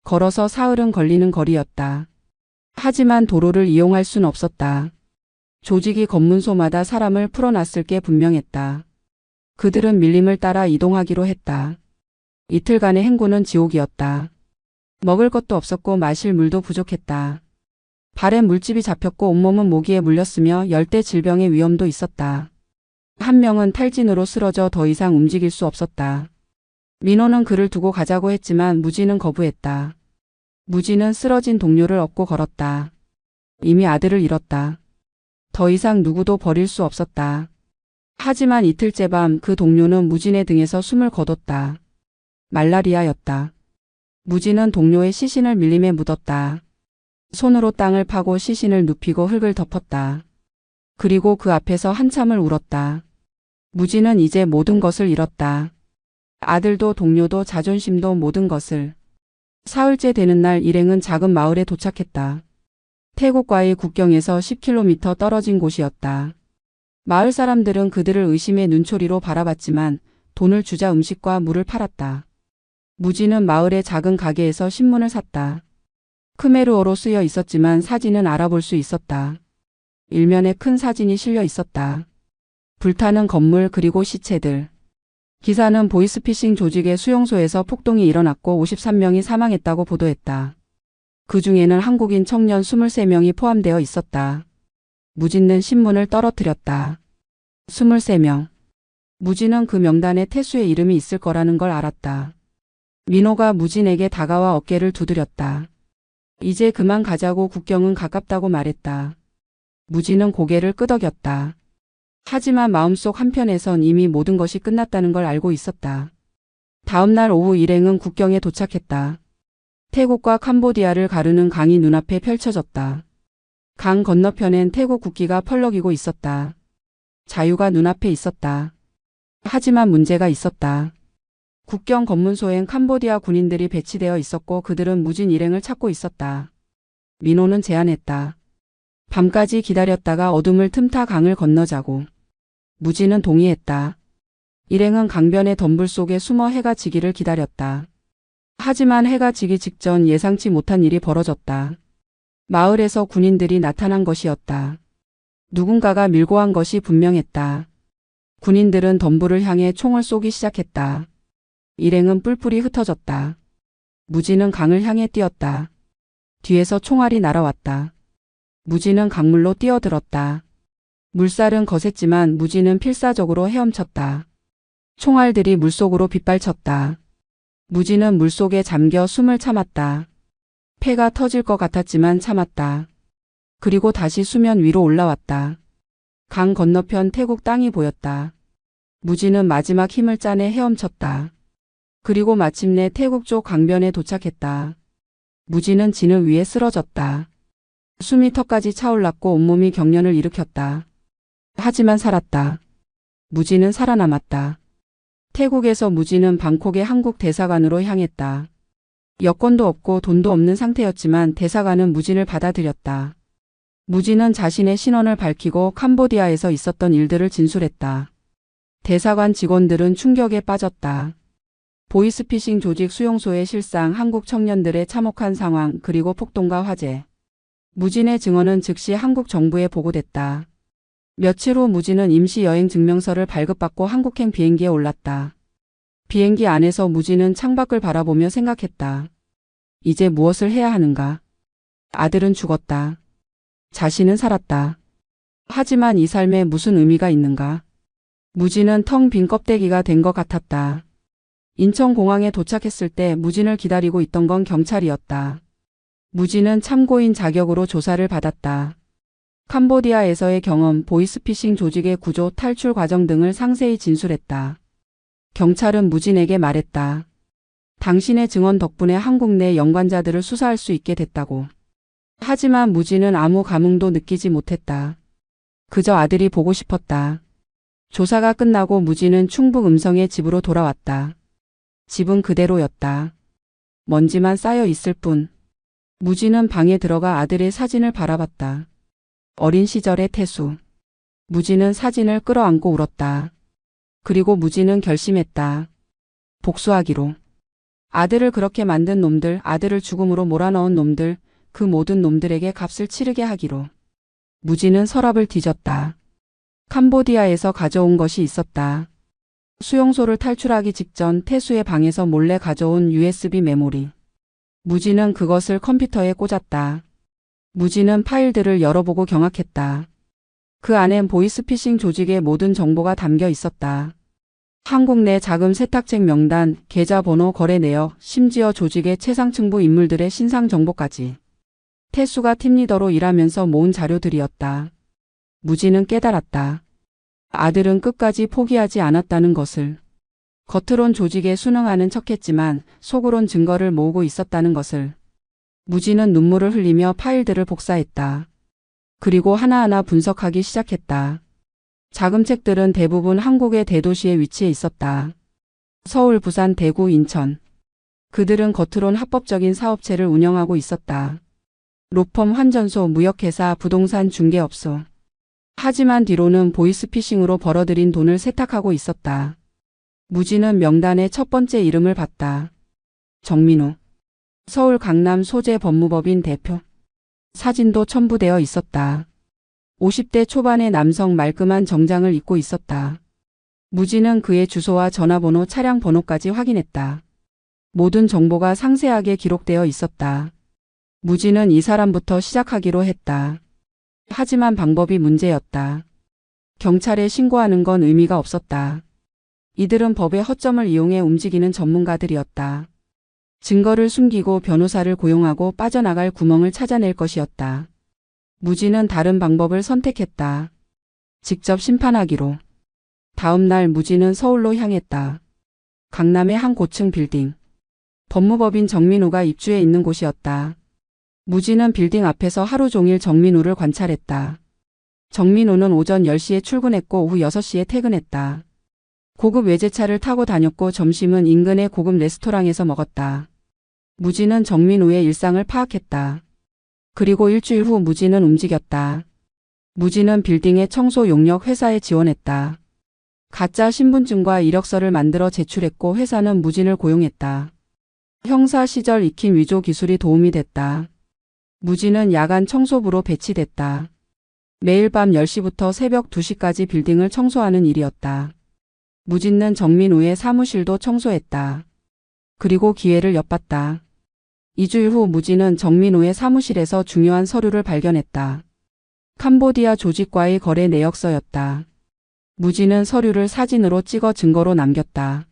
걸어서 사흘은 걸리는 거리였다. 하지만 도로를 이용할 순 없었다. 조직이 검문소마다 사람을 풀어놨을 게 분명했다. 그들은 밀림을 따라 이동하기로 했다. 이틀간의 행군은 지옥이었다. 먹을 것도 없었고 마실 물도 부족했다. 발에 물집이 잡혔고 온몸은 모기에 물렸으며 열대 질병의 위험도 있었다. 한 명은 탈진으로 쓰러져 더 이상 움직일 수 없었다. 민호는 그를 두고 가자고 했지만 무진은 거부했다. 무진은 쓰러진 동료를 업고 걸었다. 이미 아들을 잃었다. 더 이상 누구도 버릴 수 없었다. 하지만 이틀째 밤 그 동료는 무진의 등에서 숨을 거뒀다. 말라리아였다. 무진은 동료의 시신을 밀림에 묻었다. 손으로 땅을 파고 시신을 눕히고 흙을 덮었다. 그리고 그 앞에서 한참을 울었다. 무진은 이제 모든 것을 잃었다. 아들도 동료도 자존심도 모든 것을. 사흘째 되는 날 일행은 작은 마을에 도착했다. 태국과의 국경에서 10km 떨어진 곳이었다. 마을 사람들은 그들을 의심의 눈초리로 바라봤지만 돈을 주자 음식과 물을 팔았다. 무진은 마을의 작은 가게에서 신문을 샀다. 크메르어로 쓰여 있었지만 사진은 알아볼 수 있었다. 일면에 큰 사진이 실려 있었다. 불타는 건물 그리고 시체들. 기사는 보이스피싱 조직의 수용소에서 폭동이 일어났고 53명이 사망했다고 보도했다. 그 중에는 한국인 청년 23명이 포함되어 있었다. 무진은 신문을 떨어뜨렸다. 23명. 무진은 그 명단에 태수의 이름이 있을 거라는 걸 알았다. 민호가 무진에게 다가와 어깨를 두드렸다. 이제 그만 가자고, 국경은 가깝다고 말했다. 무진은 고개를 끄덕였다. 하지만 마음속 한편에선 이미 모든 것이 끝났다는 걸 알고 있었다. 다음 날 오후 일행은 국경에 도착했다. 태국과 캄보디아를 가르는 강이 눈앞에 펼쳐졌다. 강 건너편엔 태국 국기가 펄럭이고 있었다. 자유가 눈앞에 있었다. 하지만 문제가 있었다. 국경 검문소엔 캄보디아 군인들이 배치되어 있었고 그들은 무진 일행을 찾고 있었다. 민호는 제안했다. 밤까지 기다렸다가 어둠을 틈타 강을 건너자고. 무진은 동의했다. 일행은 강변의 덤불 속에 숨어 해가 지기를 기다렸다. 하지만 해가 지기 직전 예상치 못한 일이 벌어졌다. 마을에서 군인들이 나타난 것이었다. 누군가가 밀고 한 것이 분명했다. 군인들은 덤불을 향해 총을 쏘기 시작했다. 일행은 뿔뿔이 흩어졌다. 무진은 강을 향해 뛰었다. 뒤에서 총알이 날아왔다. 무진은 강물로 뛰어들었다. 물살은 거셌지만 무진은 필사적으로 헤엄쳤다. 총알들이 물속으로 빗발쳤다. 무진은 물속에 잠겨 숨을 참았다. 폐가 터질 것 같았지만 참았다. 그리고 다시 수면 위로 올라왔다. 강 건너편 태국 땅이 보였다. 무진은 마지막 힘을 짜내 헤엄쳤다. 그리고 마침내 태국 쪽 강변에 도착했다. 무진은 진을 위에 쓰러졌다. 숨이 턱까지 차올랐고 온몸이 경련을 일으켰다. 하지만 살았다. 무진은 살아남았다. 태국에서 무진은 방콕의 한국 대사관으로 향했다. 여권도 없고 돈도 없는 상태였지만 대사관은 무진을 받아들였다. 무진은 자신의 신원을 밝히고 캄보디아에서 있었던 일들을 진술했다. 대사관 직원들은 충격에 빠졌다. 보이스피싱 조직 수용소의 실상, 한국 청년들의 참혹한 상황, 그리고 폭동과 화재. 무진의 증언은 즉시 한국 정부에 보고됐다. 며칠 후 무진은 임시 여행 증명서를 발급받고 한국행 비행기에 올랐다. 비행기 안에서 무진은 창밖을 바라보며 생각했다. 이제 무엇을 해야 하는가? 아들은 죽었다. 자신은 살았다. 하지만 이 삶에 무슨 의미가 있는가? 무진은 텅 빈 껍데기가 된 것 같았다. 인천공항에 도착했을 때 무진을 기다리고 있던 건 경찰이었다. 무진은 참고인 자격으로 조사를 받았다. 캄보디아에서의 경험, 보이스피싱 조직의 구조, 탈출 과정 등을 상세히 진술했다. 경찰은 무진에게 말했다. 당신의 증언 덕분에 한국 내 연관자들을 수사할 수 있게 됐다고. 하지만 무진은 아무 감흥도 느끼지 못했다. 그저 아들이 보고 싶었다. 조사가 끝나고 무진은 충북 음성의 집으로 돌아왔다. 집은 그대로였다. 먼지만 쌓여 있을 뿐. 무진은 방에 들어가 아들의 사진을 바라봤다. 어린 시절의 태수. 무진은 사진을 끌어안고 울었다. 그리고 무진은 결심했다. 복수하기로. 아들을 그렇게 만든 놈들, 아들을 죽음으로 몰아넣은 놈들, 그 모든 놈들에게 값을 치르게 하기로. 무진은 서랍을 뒤졌다. 캄보디아에서 가져온 것이 있었다. 수용소를 탈출하기 직전 태수의 방에서 몰래 가져온 USB 메모리. 무진은 그것을 컴퓨터에 꽂았다. 무진은 파일들을 열어보고 경악했다. 그 안엔 보이스피싱 조직의 모든 정보가 담겨 있었다. 한국 내 자금 세탁책 명단, 계좌번호, 거래 내역, 심지어 조직의 최상층부 인물들의 신상 정보까지. 태수가 팀리더로 일하면서 모은 자료들이었다. 무진은 깨달았다. 아들은 끝까지 포기하지 않았다는 것을. 겉으론 조직에 순응하는 척했지만 속으론 증거를 모으고 있었다는 것을. 무진은 눈물을 흘리며 파일들을 복사했다. 그리고 하나하나 분석하기 시작했다. 자금책들은 대부분 한국의 대도시에 위치해 있었다. 서울, 부산, 대구, 인천. 그들은 겉으론 합법적인 사업체를 운영하고 있었다. 로펌, 환전소, 무역회사, 부동산 중개업소. 하지만 뒤로는 보이스피싱으로 벌어들인 돈을 세탁하고 있었다. 무진은 명단의 첫 번째 이름을 봤다. 정민우. 서울 강남 소재 법무법인 대표. 사진도 첨부되어 있었다. 50대 초반의 남성, 말끔한 정장을 입고 있었다. 무진은 그의 주소와 전화번호, 차량 번호까지 확인했다. 모든 정보가 상세하게 기록되어 있었다. 무진은 이 사람부터 시작하기로 했다. 하지만 방법이 문제였다. 경찰에 신고하는 건 의미가 없었다. 이들은 법의 허점을 이용해 움직이는 전문가들이었다. 증거를 숨기고 변호사를 고용하고 빠져나갈 구멍을 찾아낼 것이었다. 무진은 다른 방법을 선택했다. 직접 심판하기로. 다음 날 무진은 서울로 향했다. 강남의 한 고층 빌딩. 법무법인 정민우가 입주해 있는 곳이었다. 무진은 빌딩 앞에서 하루 종일 정민우를 관찰했다. 정민우는 오전 10시에 출근했고 오후 6시에 퇴근했다. 고급 외제차를 타고 다녔고 점심은 인근의 고급 레스토랑에서 먹었다. 무진은 정민우의 일상을 파악했다. 그리고 일주일 후 무진은 움직였다. 무진은 빌딩의 청소 용역 회사에 지원했다. 가짜 신분증과 이력서를 만들어 제출했고 회사는 무진을 고용했다. 형사 시절 익힌 위조 기술이 도움이 됐다. 무진은 야간 청소부로 배치됐다. 매일 밤 10시부터 새벽 2시까지 빌딩을 청소하는 일이었다. 무진은 정민우의 사무실도 청소했다. 그리고 기회를 엿봤다. 2주일 후 무진은 정민우의 사무실에서 중요한 서류를 발견했다. 캄보디아 조직과의 거래 내역서였다. 무진은 서류를 사진으로 찍어 증거로 남겼다.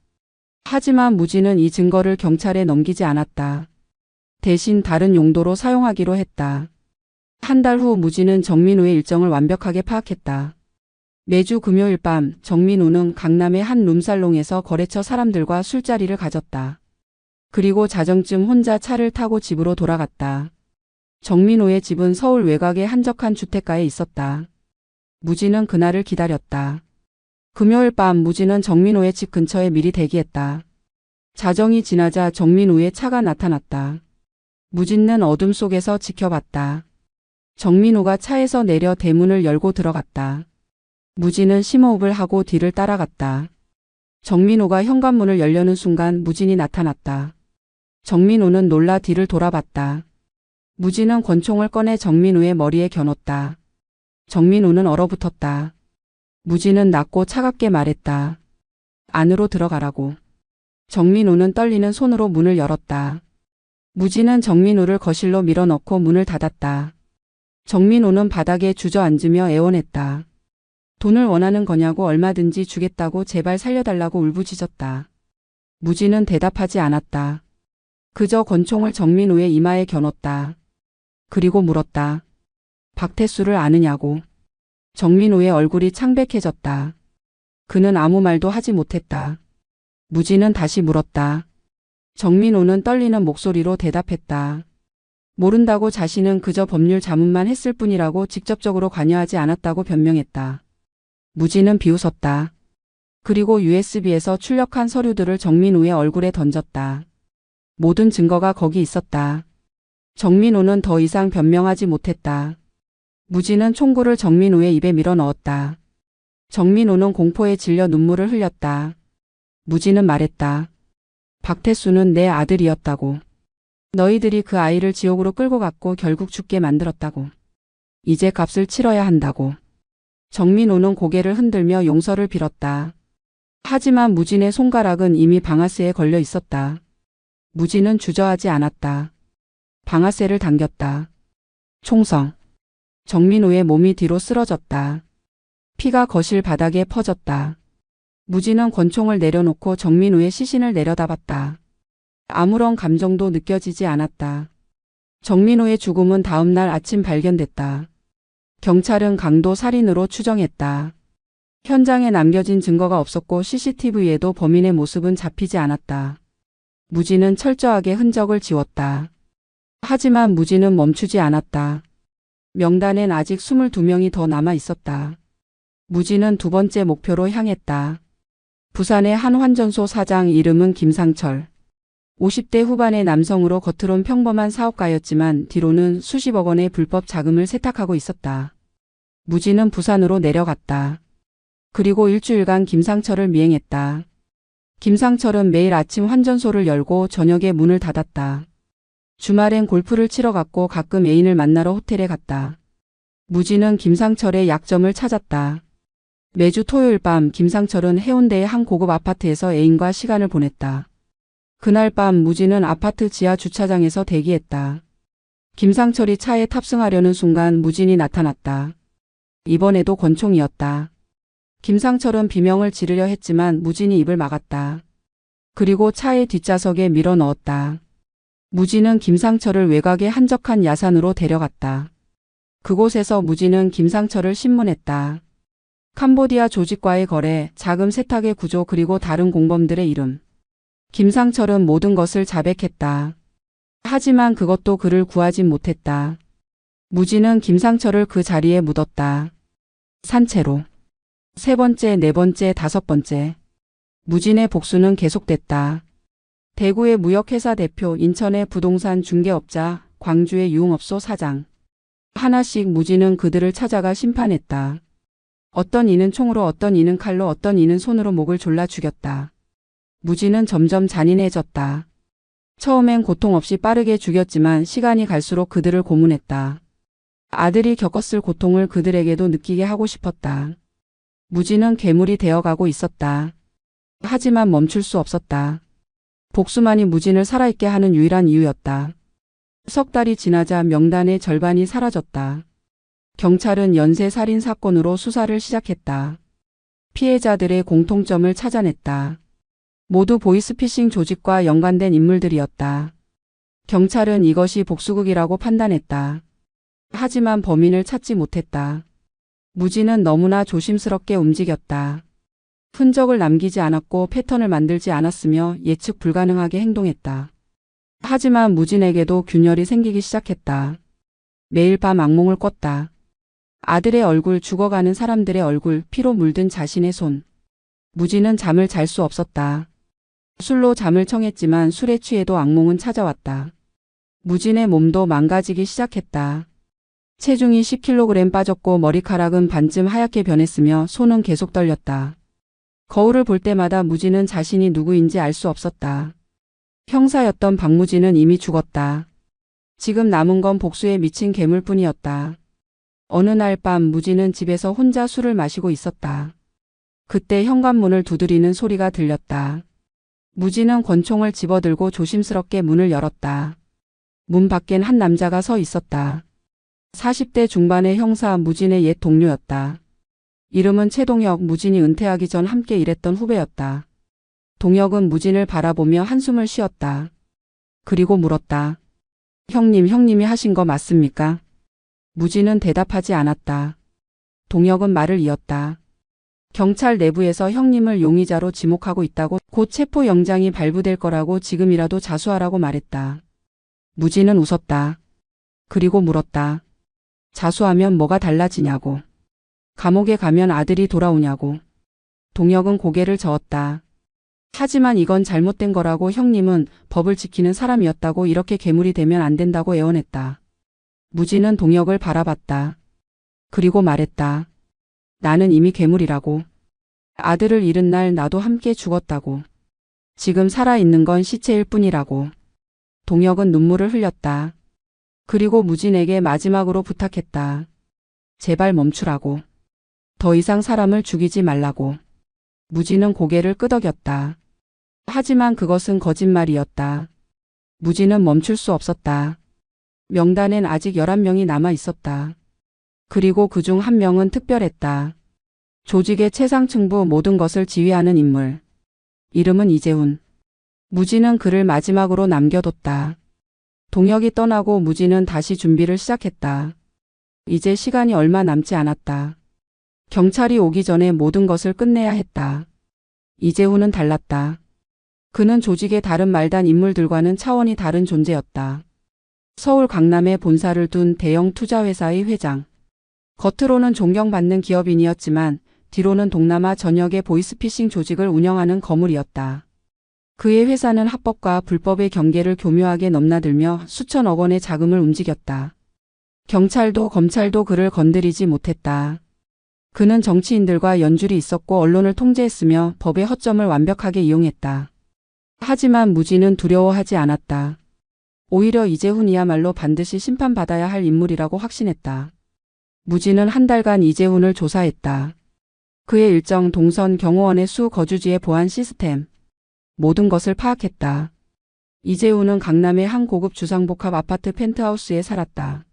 하지만 무진은 이 증거를 경찰에 넘기지 않았다. 대신 다른 용도로 사용하기로 했다. 한 달 후 무진은 정민우의 일정을 완벽하게 파악했다. 매주 금요일 밤 정민우는 강남의 한 룸살롱에서 거래처 사람들과 술자리를 가졌다. 그리고 자정쯤 혼자 차를 타고 집으로 돌아갔다. 정민우의 집은 서울 외곽의 한적한 주택가에 있었다. 무진은 그날을 기다렸다. 금요일 밤 무진은 정민우의 집 근처에 미리 대기했다. 자정이 지나자 정민우의 차가 나타났다. 무진은 어둠 속에서 지켜봤다. 정민우가 차에서 내려 대문을 열고 들어갔다. 무진은 심호흡을 하고 뒤를 따라갔다. 정민우가 현관문을 열려는 순간 무진이 나타났다. 정민우는 놀라 뒤를 돌아봤다. 무진은 권총을 꺼내 정민우의 머리에 겨눴다. 정민우는 얼어붙었다. 무진은 낮고 차갑게 말했다. 안으로 들어가라고. 정민우는 떨리는 손으로 문을 열었다. 무진은 정민우를 거실로 밀어넣고 문을 닫았다. 정민우는 바닥에 주저앉으며 애원했다. 돈을 원하는 거냐고 얼마든지 주겠다고 제발 살려달라고 울부짖었다. 무진은 대답하지 않았다. 그저 권총을 정민우의 이마에 겨눴다. 그리고 물었다. 박태수를 아느냐고. 정민우의 얼굴이 창백해졌다. 그는 아무 말도 하지 못했다. 무진은 다시 물었다. 정민호는 떨리는 목소리로 대답했다. 모른다고 자신은 그저 법률 자문만 했을 뿐이라고 직접적으로 관여하지 않았다고 변명했다. 무진은 비웃었다. 그리고 USB에서 출력한 서류들을 정민호의 얼굴에 던졌다. 모든 증거가 거기 있었다. 정민호는 더 이상 변명하지 못했다. 무진은 총구를 정민호의 입에 밀어 넣었다. 정민호는 공포에 질려 눈물을 흘렸다. 무진은 말했다. 박태수는 내 아들이었다고. 너희들이 그 아이를 지옥으로 끌고 갔고 결국 죽게 만들었다고. 이제 값을 치러야 한다고. 정민호는 고개를 흔들며 용서를 빌었다. 하지만 무진의 손가락은 이미 방아쇠에 걸려 있었다. 무진은 주저하지 않았다. 방아쇠를 당겼다. 총성. 정민호의 몸이 뒤로 쓰러졌다. 피가 거실 바닥에 퍼졌다. 무진은 권총을 내려놓고 정민호의 시신을 내려다봤다. 아무런 감정도 느껴지지 않았다. 정민호의 죽음은 다음 날 아침 발견됐다. 경찰은 강도 살인으로 추정했다. 현장에 남겨진 증거가 없었고 CCTV에도 범인의 모습은 잡히지 않았다. 무진은 철저하게 흔적을 지웠다. 하지만 무진은 멈추지 않았다. 명단엔 아직 22명이 더 남아 있었다. 무진은 두 번째 목표로 향했다. 부산의 한 환전소 사장, 이름은 김상철. 50대 후반의 남성으로 겉으론 평범한 사업가였지만 뒤로는 수십억 원의 불법 자금을 세탁하고 있었다. 무진은 부산으로 내려갔다. 그리고 일주일간 김상철을 미행했다. 김상철은 매일 아침 환전소를 열고 저녁에 문을 닫았다. 주말엔 골프를 치러 갔고 가끔 애인을 만나러 호텔에 갔다. 무진은 김상철의 약점을 찾았다. 매주 토요일 밤 김상철은 해운대의 한 고급 아파트에서 애인과 시간을 보냈다. 그날 밤 무진은 아파트 지하 주차장에서 대기했다. 김상철이 차에 탑승하려는 순간 무진이 나타났다. 이번에도 권총이었다. 김상철은 비명을 지르려 했지만 무진이 입을 막았다. 그리고 차의 뒷좌석에 밀어 넣었다. 무진은 김상철을 외곽의 한적한 야산으로 데려갔다. 그곳에서 무진은 김상철을 신문했다. 캄보디아 조직과의 거래, 자금 세탁의 구조 그리고 다른 공범들의 이름. 김상철은 모든 것을 자백했다. 하지만 그것도 그를 구하진 못했다. 무진은 김상철을 그 자리에 묻었다. 산채로. 세 번째, 네 번째, 다섯 번째. 무진의 복수는 계속됐다. 대구의 무역회사 대표, 인천의 부동산 중개업자, 광주의 유흥업소 사장. 하나씩 무진은 그들을 찾아가 심판했다. 어떤 이는 총으로, 어떤 이는 칼로, 어떤 이는 손으로 목을 졸라 죽였다. 무진은 점점 잔인해졌다. 처음엔 고통 없이 빠르게 죽였지만 시간이 갈수록 그들을 고문했다. 아들이 겪었을 고통을 그들에게도 느끼게 하고 싶었다. 무진은 괴물이 되어가고 있었다. 하지만 멈출 수 없었다. 복수만이 무진을 살아있게 하는 유일한 이유였다. 석 달이 지나자 명단의 절반이 사라졌다. 경찰은 연쇄살인 사건으로 수사를 시작했다. 피해자들의 공통점을 찾아냈다. 모두 보이스피싱 조직과 연관된 인물들이었다. 경찰은 이것이 복수극이라고 판단했다. 하지만 범인을 찾지 못했다. 무진은 너무나 조심스럽게 움직였다. 흔적을 남기지 않았고 패턴을 만들지 않았으며 예측 불가능하게 행동했다. 하지만 무진에게도 균열이 생기기 시작했다. 매일 밤 악몽을 꿨다. 아들의 얼굴, 죽어가는 사람들의 얼굴, 피로 물든 자신의 손. 무진은 잠을 잘 수 없었다. 술로 잠을 청했지만 술에 취해도 악몽은 찾아왔다. 무진의 몸도 망가지기 시작했다. 체중이 10kg 빠졌고 머리카락은 반쯤 하얗게 변했으며 손은 계속 떨렸다. 거울을 볼 때마다 무진은 자신이 누구인지 알 수 없었다. 형사였던 박무진은 이미 죽었다. 지금 남은 건 복수에 미친 괴물뿐이었다. 어느 날 밤 무진은 집에서 혼자 술을 마시고 있었다. 그때 현관문을 두드리는 소리가 들렸다. 무진은 권총을 집어들고 조심스럽게 문을 열었다. 문 밖엔 한 남자가 서 있었다. 40대 중반의 형사, 무진의 옛 동료였다. 이름은 최동혁. 무진이 은퇴하기 전 함께 일했던 후배였다. 동혁은 무진을 바라보며 한숨을 쉬었다. 그리고 물었다. 형님이 하신 거 맞습니까? 무진은 대답하지 않았다. 동혁은 말을 이었다. 경찰 내부에서 형님을 용의자로 지목하고 있다고, 곧 체포영장이 발부될 거라고 지금이라도 자수하라고 말했다. 무진은 웃었다. 그리고 물었다. 자수하면 뭐가 달라지냐고. 감옥에 가면 아들이 돌아오냐고. 동혁은 고개를 저었다. 하지만 이건 잘못된 거라고, 형님은 법을 지키는 사람이었다고, 이렇게 괴물이 되면 안 된다고 애원했다. 무진은 동혁을 바라봤다. 그리고 말했다. 나는 이미 괴물이라고. 아들을 잃은 날 나도 함께 죽었다고. 지금 살아있는 건 시체일 뿐이라고. 동혁은 눈물을 흘렸다. 그리고 무진에게 마지막으로 부탁했다. 제발 멈추라고. 더 이상 사람을 죽이지 말라고. 무진은 고개를 끄덕였다. 하지만 그것은 거짓말이었다. 무진은 멈출 수 없었다. 명단엔 아직 11명이 남아 있었다. 그리고 그중 한 명은 특별했다. 조직의 최상층부 모든 것을 지휘하는 인물. 이름은 이재훈. 무진은 그를 마지막으로 남겨뒀다. 동혁이 떠나고 무진은 다시 준비를 시작했다. 이제 시간이 얼마 남지 않았다. 경찰이 오기 전에 모든 것을 끝내야 했다. 이재훈은 달랐다. 그는 조직의 다른 말단 인물들과는 차원이 다른 존재였다. 서울 강남에 본사를 둔 대형 투자회사의 회장. 겉으로는 존경받는 기업인이었지만 뒤로는 동남아 전역의 보이스피싱 조직을 운영하는 거물이었다. 그의 회사는 합법과 불법의 경계를 교묘하게 넘나들며 수천억 원의 자금을 움직였다. 경찰도 검찰도 그를 건드리지 못했다. 그는 정치인들과 연줄이 있었고 언론을 통제했으며 법의 허점을 완벽하게 이용했다. 하지만 무진은 두려워하지 않았다. 오히려 이재훈이야말로 반드시 심판받아야 할 인물이라고 확신했다. 무진은 한 달간 이재훈을 조사했다. 그의 일정, 동선, 경호원의 수, 거주지의 보안 시스템, 모든 것을 파악했다. 이재훈은 강남의 한 고급 주상복합 아파트 펜트하우스에 살았다.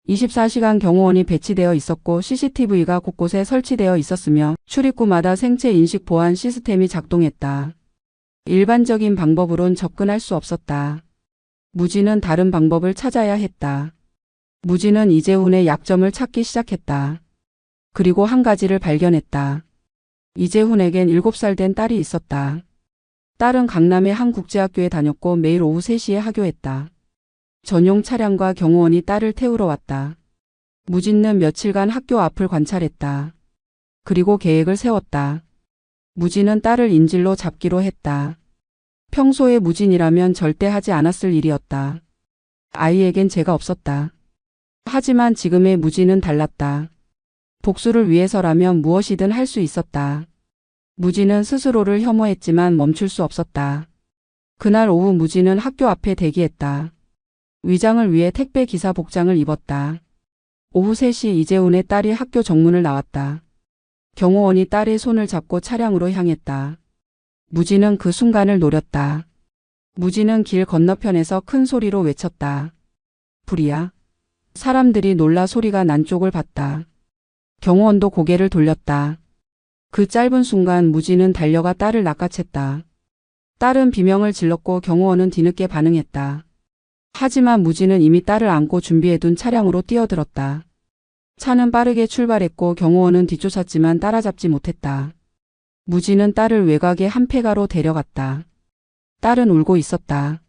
24시간 경호원이 배치되어 있었고 CCTV가 곳곳에 설치되어 있었으며 출입구마다 생체 인식 보안 시스템이 작동했다. 일반적인 방법으론 접근할 수 없었다. 무진은 다른 방법을 찾아야 했다. 무진은 이재훈의 약점을 찾기 시작했다. 그리고 한 가지를 발견했다. 이재훈에겐 7살 된 딸이 있었다. 딸은 강남의 한 국제학교에 다녔고 매일 오후 3시에 하교했다. 전용 차량과 경호원이 딸을 태우러 왔다. 무진은 며칠간 학교 앞을 관찰했다. 그리고 계획을 세웠다. 무진은 딸을 인질로 잡기로 했다. 평소에 무진이라면 절대 하지 않았을 일이었다. 아이에겐 죄가 없었다. 하지만 지금의 무진은 달랐다. 복수를 위해서라면 무엇이든 할 수 있었다. 무진은 스스로를 혐오했지만 멈출 수 없었다. 그날 오후 무진은 학교 앞에 대기했다. 위장을 위해 택배 기사 복장을 입었다. 오후 3시 이재훈의 딸이 학교 정문을 나왔다. 경호원이 딸의 손을 잡고 차량으로 향했다. 무진은 그 순간을 노렸다. 무진은 길 건너편에서 큰 소리로 외쳤다. 불이야. 사람들이 놀라 소리가 난 쪽을 봤다. 경호원도 고개를 돌렸다. 그 짧은 순간 무진은 달려가 딸을 낚아챘다. 딸은 비명을 질렀고 경호원은 뒤늦게 반응했다. 하지만 무진은 이미 딸을 안고 준비해둔 차량으로 뛰어들었다. 차는 빠르게 출발했고 경호원은 뒤쫓았지만 따라잡지 못했다. 무진은 딸을 외곽의 한 폐가로 데려갔다. 딸은 울고 있었다.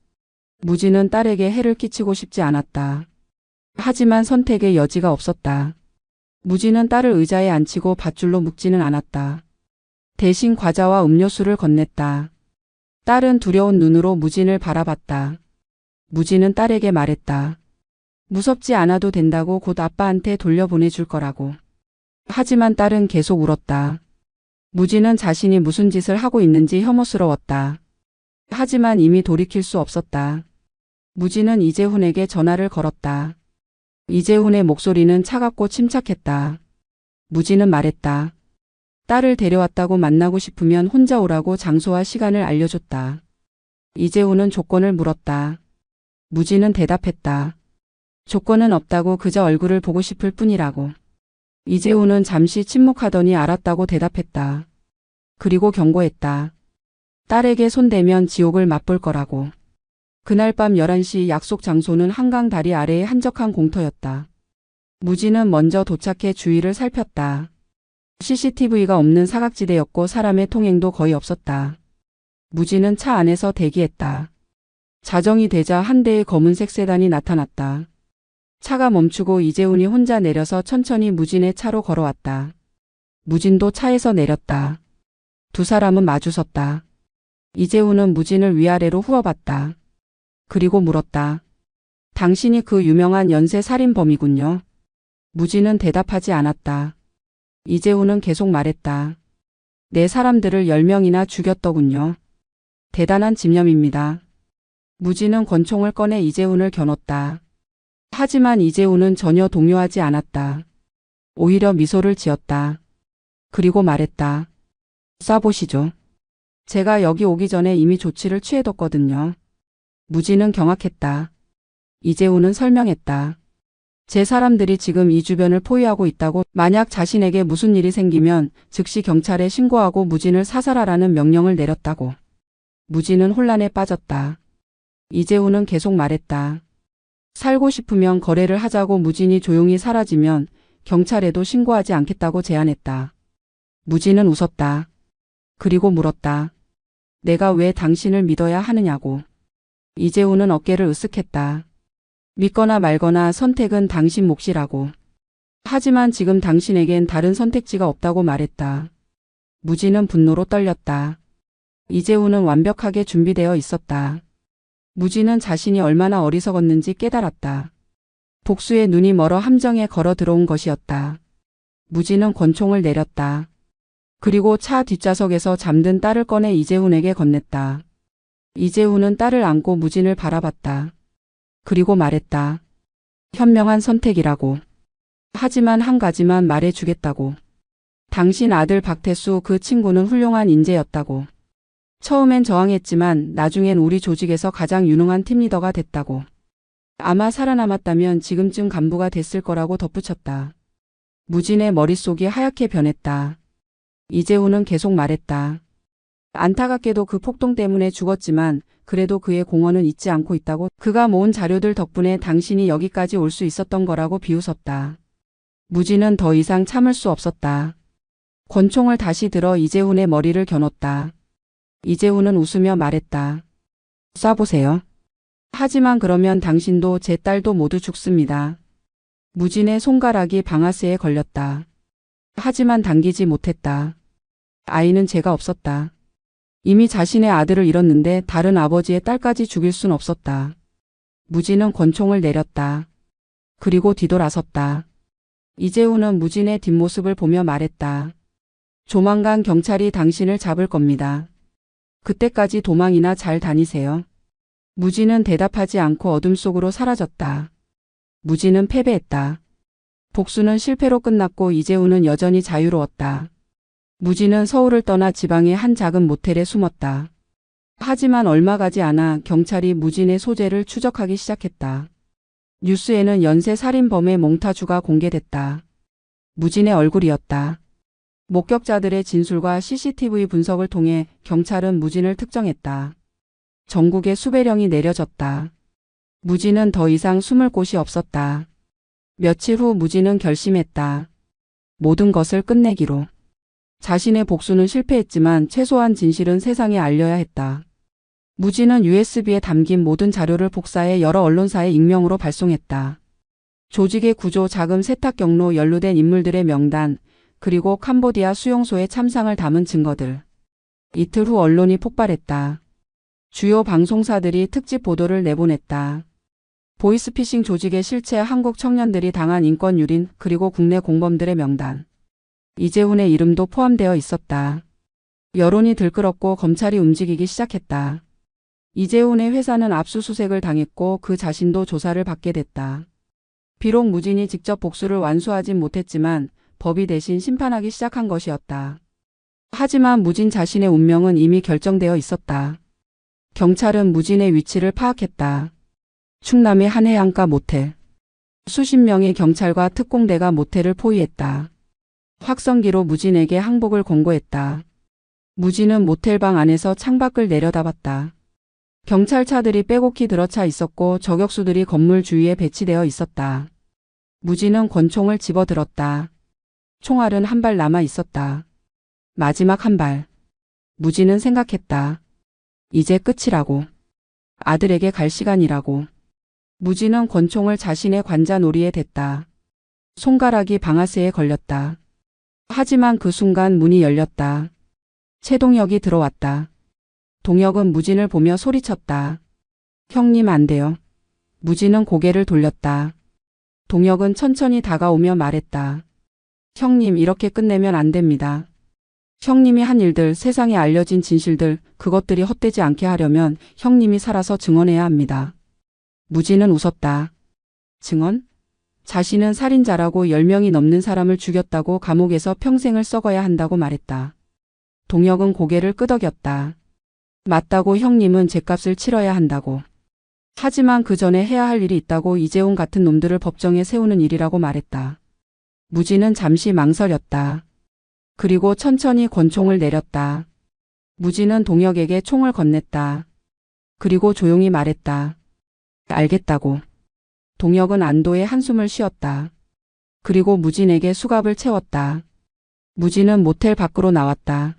무진은 딸에게 해를 끼치고 싶지 않았다. 하지만 선택의 여지가 없었다. 무진은 딸을 의자에 앉히고 밧줄로 묶지는 않았다. 대신 과자와 음료수를 건넸다. 딸은 두려운 눈으로 무진을 바라봤다. 무진은 딸에게 말했다. 무섭지 않아도 된다고, 곧 아빠한테 돌려보내줄 거라고. 하지만 딸은 계속 울었다. 무진은 자신이 무슨 짓을 하고 있는지 혐오스러웠다. 하지만 이미 돌이킬 수 없었다. 무진은 이재훈에게 전화를 걸었다. 이재훈의 목소리는 차갑고 침착했다. 무진은 말했다. 딸을 데려왔다고, 만나고 싶으면 혼자 오라고 장소와 시간을 알려줬다. 이재훈은 조건을 물었다. 무진은 대답했다. 조건은 없다고, 그저 얼굴을 보고 싶을 뿐이라고. 이재훈은 잠시 침묵하더니 알았다고 대답했다. 그리고 경고했다. 딸에게 손대면 지옥을 맛볼 거라고. 그날 밤 11시 약속 장소는 한강 다리 아래의 한적한 공터였다. 무진은 먼저 도착해 주위를 살폈다. CCTV가 없는 사각지대였고 사람의 통행도 거의 없었다. 무진은 차 안에서 대기했다. 자정이 되자 한 대의 검은색 세단이 나타났다. 차가 멈추고 이재훈이 혼자 내려서 천천히 무진의 차로 걸어왔다. 무진도 차에서 내렸다. 두 사람은 마주섰다. 이재훈은 무진을 위아래로 후어봤다. 그리고 물었다. 당신이 그 유명한 연쇄 살인범이군요. 무진은 대답하지 않았다. 이재훈은 계속 말했다. 내 사람들을 10명이나 죽였더군요. 대단한 집념입니다. 무진은 권총을 꺼내 이재훈을 겨눴다. 하지만 이재훈은 전혀 동요하지 않았다. 오히려 미소를 지었다. 그리고 말했다. 쏴보시죠. 제가 여기 오기 전에 이미 조치를 취해뒀거든요. 무진은 경악했다. 이재훈은 설명했다. 제 사람들이 지금 이 주변을 포위하고 있다고, 만약 자신에게 무슨 일이 생기면 즉시 경찰에 신고하고 무진을 사살하라는 명령을 내렸다고. 무진은 혼란에 빠졌다. 이재훈은 계속 말했다. 살고 싶으면 거래를 하자고. 무진이 조용히 사라지면 경찰에도 신고하지 않겠다고 제안했다. 무진은 웃었다. 그리고 물었다. 내가 왜 당신을 믿어야 하느냐고. 이재훈은 어깨를 으쓱했다. 믿거나 말거나 선택은 당신 몫이라고. 하지만 지금 당신에겐 다른 선택지가 없다고 말했다. 무진은 분노로 떨렸다. 이재훈은 완벽하게 준비되어 있었다. 무진은 자신이 얼마나 어리석었는지 깨달았다. 복수의 눈이 멀어 함정에 걸어 들어온 것이었다. 무진은 권총을 내렸다. 그리고 차 뒷좌석에서 잠든 딸을 꺼내 이재훈에게 건넸다. 이재훈은 딸을 안고 무진을 바라봤다. 그리고 말했다. 현명한 선택이라고. 하지만 한 가지만 말해주겠다고. 당신 아들 박태수, 그 친구는 훌륭한 인재였다고. 처음엔 저항했지만 나중엔 우리 조직에서 가장 유능한 팀리더가 됐다고. 아마 살아남았다면 지금쯤 간부가 됐을 거라고 덧붙였다. 무진의 머릿속이 하얗게 변했다. 이재훈은 계속 말했다. 안타깝게도 그 폭동 때문에 죽었지만 그래도 그의 공헌은 잊지 않고 있다고. 그가 모은 자료들 덕분에 당신이 여기까지 올 수 있었던 거라고 비웃었다. 무진은 더 이상 참을 수 없었다. 권총을 다시 들어 이재훈의 머리를 겨눴다. 이재훈은 웃으며 말했다. 쏴보세요. 하지만 그러면 당신도 제 딸도 모두 죽습니다. 무진의 손가락이 방아쇠에 걸렸다. 하지만 당기지 못했다. 아이는 죄가 없었다. 이미 자신의 아들을 잃었는데 다른 아버지의 딸까지 죽일 순 없었다. 무진은 권총을 내렸다. 그리고 뒤돌아섰다. 이재훈은 무진의 뒷모습을 보며 말했다. 조만간 경찰이 당신을 잡을 겁니다. 그때까지 도망이나 잘 다니세요. 무진은 대답하지 않고 어둠 속으로 사라졌다. 무진은 패배했다. 복수는 실패로 끝났고 이재훈은 여전히 자유로웠다. 무진은 서울을 떠나 지방의 한 작은 모텔에 숨었다. 하지만 얼마 가지 않아 경찰이 무진의 소재를 추적하기 시작했다. 뉴스에는 연쇄 살인범의 몽타주가 공개됐다. 무진의 얼굴이었다. 목격자들의 진술과 CCTV 분석을 통해 경찰은 무진을 특정했다. 전국에 수배령이 내려졌다. 무진은 더 이상 숨을 곳이 없었다. 며칠 후 무진은 결심했다. 모든 것을 끝내기로. 자신의 복수는 실패했지만 최소한 진실은 세상에 알려야 했다. 무진은 USB에 담긴 모든 자료를 복사해 여러 언론사에 익명으로 발송했다. 조직의 구조, 자금 세탁 경로, 연루된 인물들의 명단, 그리고 캄보디아 수용소의 참상을 담은 증거들. 이틀 후 언론이 폭발했다. 주요 방송사들이 특집 보도를 내보냈다. 보이스피싱 조직의 실체, 한국 청년들이 당한 인권 유린, 그리고 국내 공범들의 명단. 이재훈의 이름도 포함되어 있었다. 여론이 들끓었고 검찰이 움직이기 시작했다. 이재훈의 회사는 압수수색을 당했고 그 자신도 조사를 받게 됐다. 비록 무진이 직접 복수를 완수하진 못했지만 법이 대신 심판하기 시작한 것이었다. 하지만 무진 자신의 운명은 이미 결정되어 있었다. 경찰은 무진의 위치를 파악했다. 충남의 한 해안가 모텔. 수십 명의 경찰과 특공대가 모텔을 포위했다. 확성기로 무진에게 항복을 권고했다. 무진은 모텔방 안에서 창밖을 내려다봤다. 경찰차들이 빼곡히 들어차 있었고 저격수들이 건물 주위에 배치되어 있었다. 무진은 권총을 집어들었다. 총알은 한 발 남아 있었다. 마지막 한 발. 무진은 생각했다. 이제 끝이라고. 아들에게 갈 시간이라고. 무진은 권총을 자신의 관자놀이에 댔다. 손가락이 방아쇠에 걸렸다. 하지만 그 순간 문이 열렸다. 최동혁이 들어왔다. 동혁은 무진을 보며 소리쳤다. 형님 안 돼요. 무진은 고개를 돌렸다. 동혁은 천천히 다가오며 말했다. 형님 이렇게 끝내면 안 됩니다. 형님이 한 일들, 세상에 알려진 진실들, 그것들이 헛되지 않게 하려면 형님이 살아서 증언해야 합니다. 무진은 웃었다. 증언? 자신은 살인자라고 10명이 넘는 사람을 죽였다고 감옥에서 평생을 썩어야 한다고 말했다. 동혁은 고개를 끄덕였다. 맞다고 형님은 죗값을 치러야 한다고. 하지만 그 전에 해야 할 일이 있다고 이재용 같은 놈들을 법정에 세우는 일이라고 말했다. 무진은 잠시 망설였다. 그리고 천천히 권총을 내렸다. 무진은 동혁에게 총을 건넸다. 그리고 조용히 말했다. 알겠다고. 동혁은 안도의 한숨을 쉬었다. 그리고 무진에게 수갑을 채웠다. 무진은 모텔 밖으로 나왔다.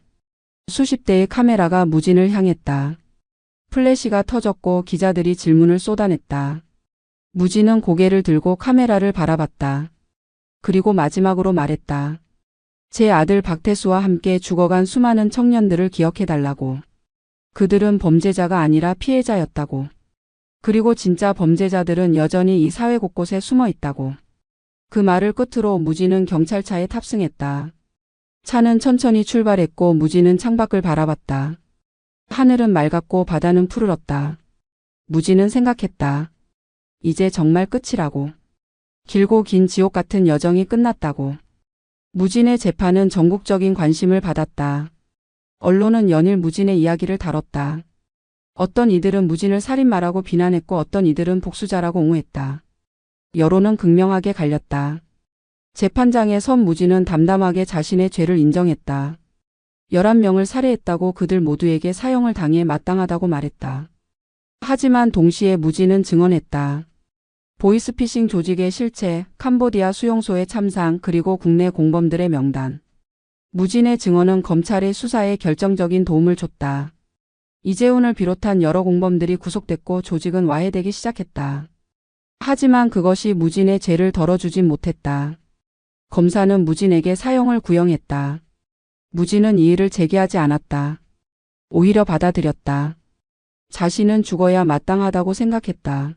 수십 대의 카메라가 무진을 향했다. 플래시가 터졌고 기자들이 질문을 쏟아냈다. 무진은 고개를 들고 카메라를 바라봤다. 그리고 마지막으로 말했다. 제 아들 박태수와 함께 죽어간 수많은 청년들을 기억해달라고. 그들은 범죄자가 아니라 피해자였다고. 그리고 진짜 범죄자들은 여전히 이 사회 곳곳에 숨어 있다고. 그 말을 끝으로 무진은 경찰차에 탑승했다. 차는 천천히 출발했고 무진은 창밖을 바라봤다. 하늘은 맑았고 바다는 푸르렀다. 무진은 생각했다. 이제 정말 끝이라고. 길고 긴 지옥 같은 여정이 끝났다고. 무진의 재판은 전국적인 관심을 받았다. 언론은 연일 무진의 이야기를 다뤘다. 어떤 이들은 무진을 살인마라고 비난했고 어떤 이들은 복수자라고 옹호했다. 여론은 극명하게 갈렸다. 재판장에 선 무진은 담담하게 자신의 죄를 인정했다. 11명을 살해했다고 그들 모두에게 사형을 당해 마땅하다고 말했다. 하지만 동시에 무진은 증언했다. 보이스피싱 조직의 실체, 캄보디아 수용소의 참상, 그리고 국내 공범들의 명단. 무진의 증언은 검찰의 수사에 결정적인 도움을 줬다. 이재훈을 비롯한 여러 공범들이 구속됐고 조직은 와해되기 시작했다. 하지만 그것이 무진의 죄를 덜어주진 못했다. 검사는 무진에게 사형을 구형했다. 무진은 이의를 제기하지 않았다. 오히려 받아들였다. 자신은 죽어야 마땅하다고 생각했다.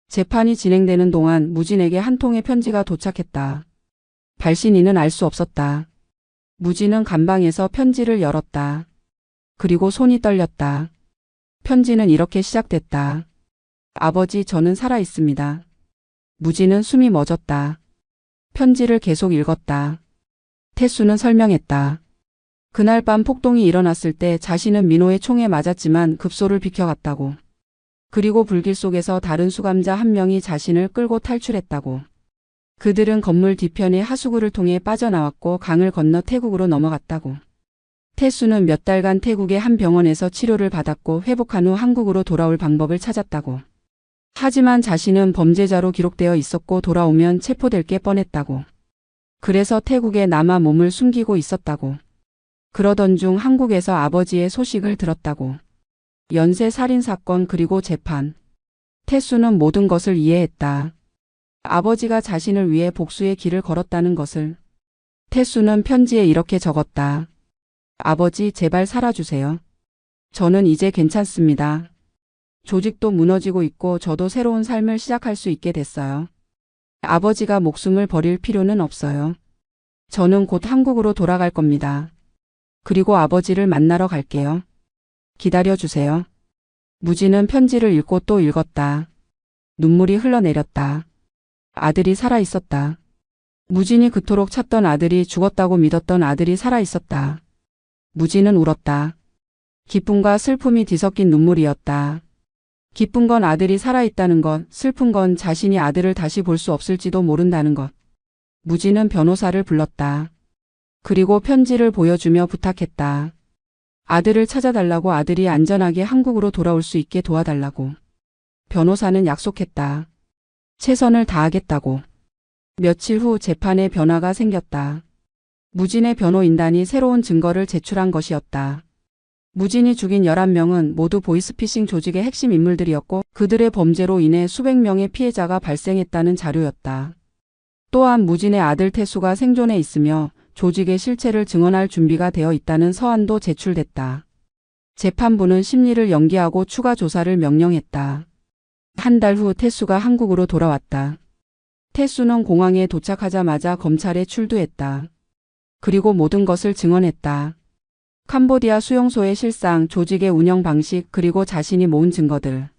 재판이 진행되는 동안 무진에게 한 통의 편지가 도착했다. 발신인은 알 수 없었다. 무진은 감방에서 편지를 열었다. 그리고 손이 떨렸다. 편지는 이렇게 시작됐다. 아버지, 저는 살아 있습니다. 무진은 숨이 멎었다. 편지를 계속 읽었다. 태수는 설명했다. 그날 밤 폭동이 일어났을 때 자신은 민호의 총에 맞았지만 급소를 비켜갔다고. 그리고 불길 속에서 다른 수감자 한 명이 자신을 끌고 탈출했다고. 그들은 건물 뒤편의 하수구를 통해 빠져나왔고 강을 건너 태국으로 넘어갔다고. 태수는 몇 달간 태국의 한 병원에서 치료를 받았고 회복한 후 한국으로 돌아올 방법을 찾았다고. 하지만 자신은 범죄자로 기록되어 있었고 돌아오면 체포될 게 뻔했다고. 그래서 태국에 남아 몸을 숨기고 있었다고. 그러던 중 한국에서 아버지의 소식을 들었다고. 연쇄 살인 사건 그리고 재판. 태수는 모든 것을 이해했다. 아버지가 자신을 위해 복수의 길을 걸었다는 것을. 태수는 편지에 이렇게 적었다. 아버지, 제발 살아주세요. 저는 이제 괜찮습니다. 조직도 무너지고 있고 저도 새로운 삶을 시작할 수 있게 됐어요. 아버지가 목숨을 버릴 필요는 없어요. 저는 곧 한국으로 돌아갈 겁니다. 그리고 아버지를 만나러 갈게요. 기다려주세요. 무진은 편지를 읽고 또 읽었다. 눈물이 흘러내렸다. 아들이 살아있었다. 무진이 그토록 찾던 아들이 죽었다고 믿었던 아들이 살아있었다. 무진은 울었다. 기쁨과 슬픔이 뒤섞인 눈물이었다. 기쁜 건 아들이 살아있다는 것, 슬픈 건 자신이 아들을 다시 볼 수 없을지도 모른다는 것. 무진은 변호사를 불렀다. 그리고 편지를 보여주며 부탁했다. 아들을 찾아달라고, 아들이 안전하게 한국으로 돌아올 수 있게 도와달라고. 변호사는 약속했다. 최선을 다하겠다고. 며칠 후 재판에 변화가 생겼다. 무진의 변호인단이 새로운 증거를 제출한 것이었다. 무진이 죽인 11명은 모두 보이스피싱 조직의 핵심 인물들이었고 그들의 범죄로 인해 수백 명의 피해자가 발생했다는 자료였다. 또한 무진의 아들 태수가 생존해 있으며 조직의 실체를 증언할 준비가 되어 있다는 서한도 제출됐다. 재판부는 심리를 연기하고 추가 조사를 명령했다. 한 달 후 태수가 한국으로 돌아왔다. 태수는 공항에 도착하자마자 검찰에 출두했다. 그리고 모든 것을 증언했다. 캄보디아 수용소의 실상, 조직의 운영 방식, 그리고 자신이 모은 증거들.